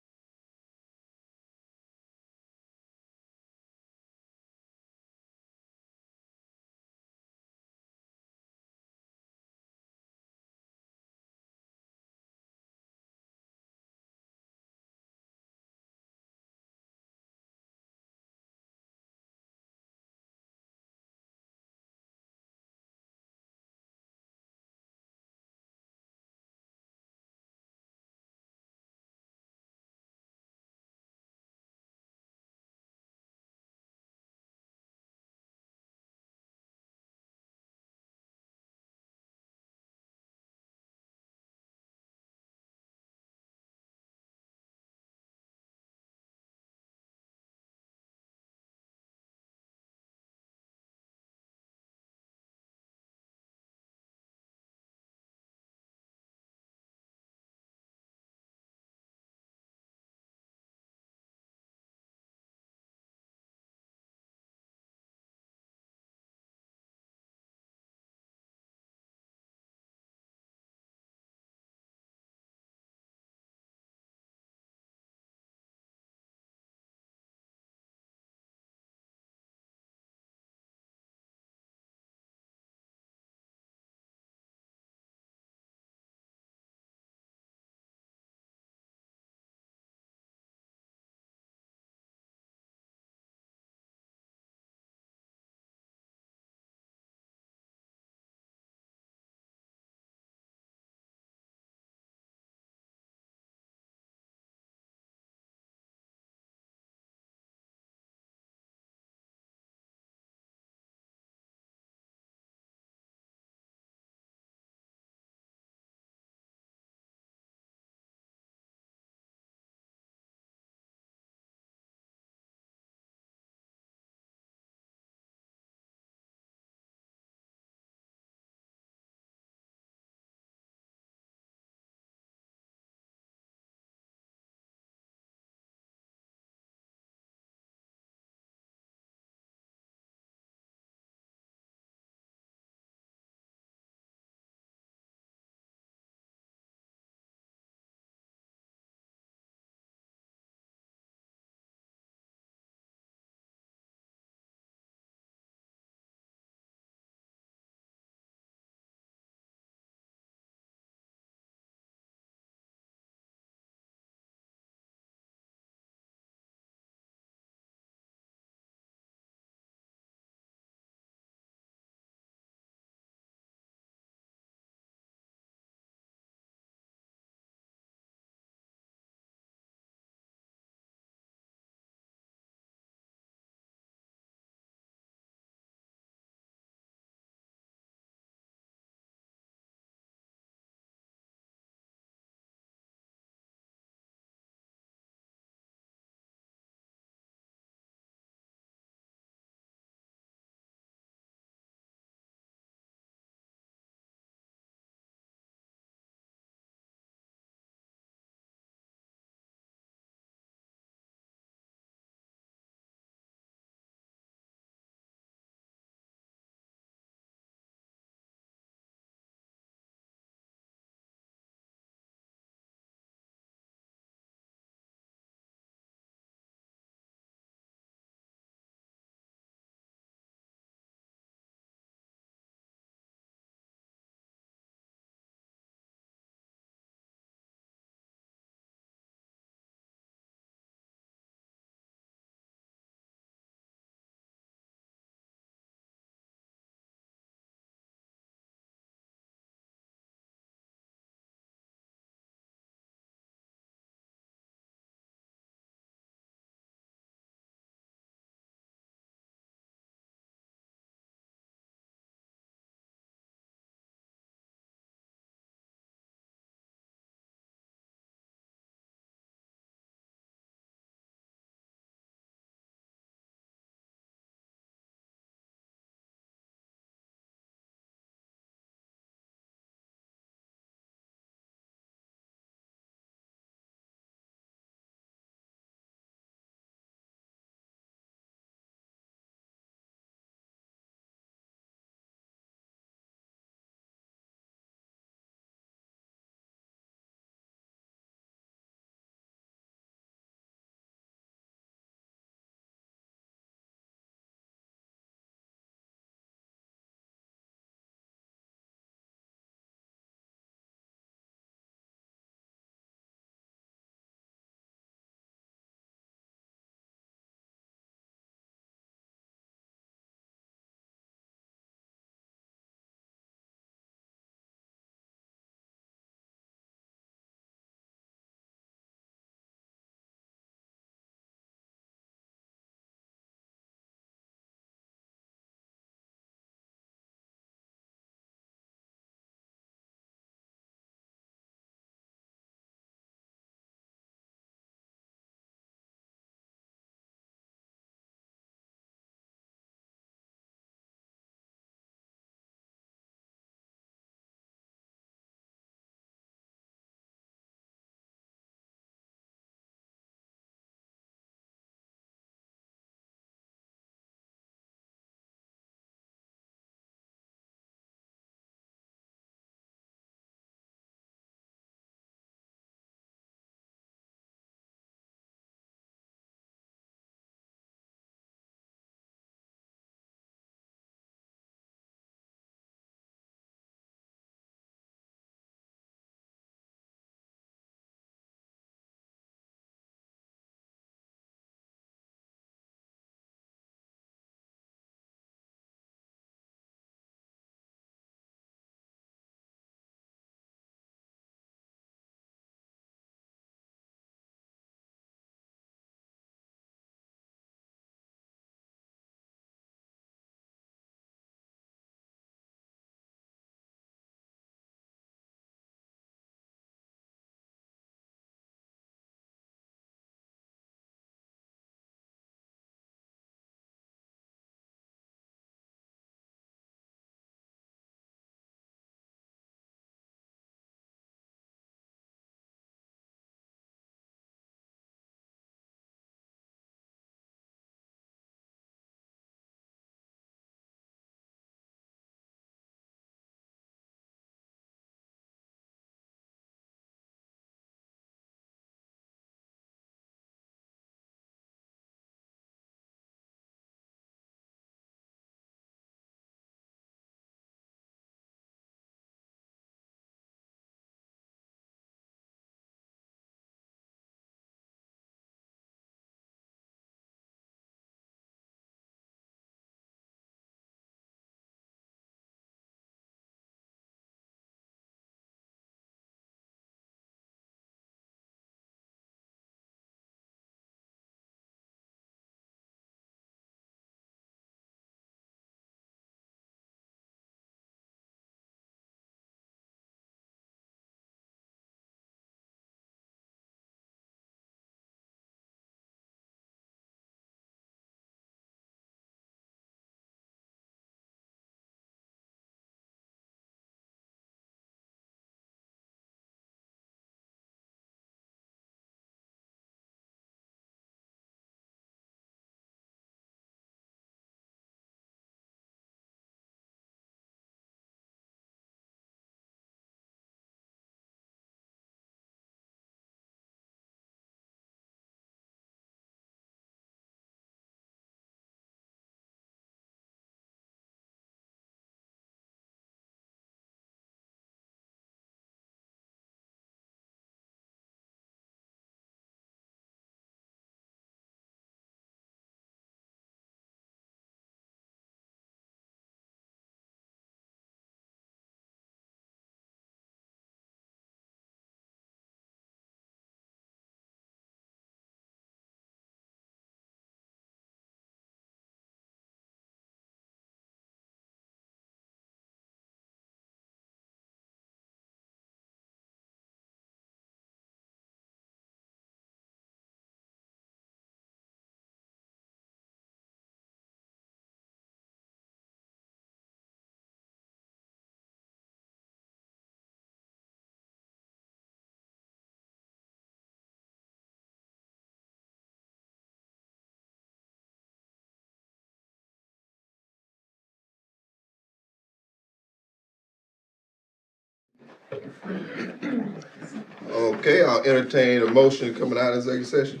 Okay, I'll entertain a motion coming out of executive session.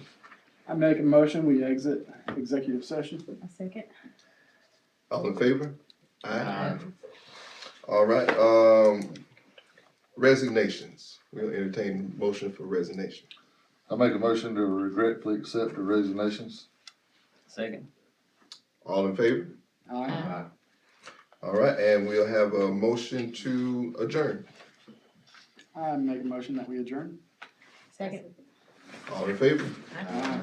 I make a motion, we exit executive session. A second. All in favor? Aye. All right, resignations. We'll entertain motion for resignation. I make a motion to regretfully accept the resignations. Second. All in favor? Aye. All right, and we'll have a motion to adjourn. I make a motion that we adjourn. Second. All in favor? Aye.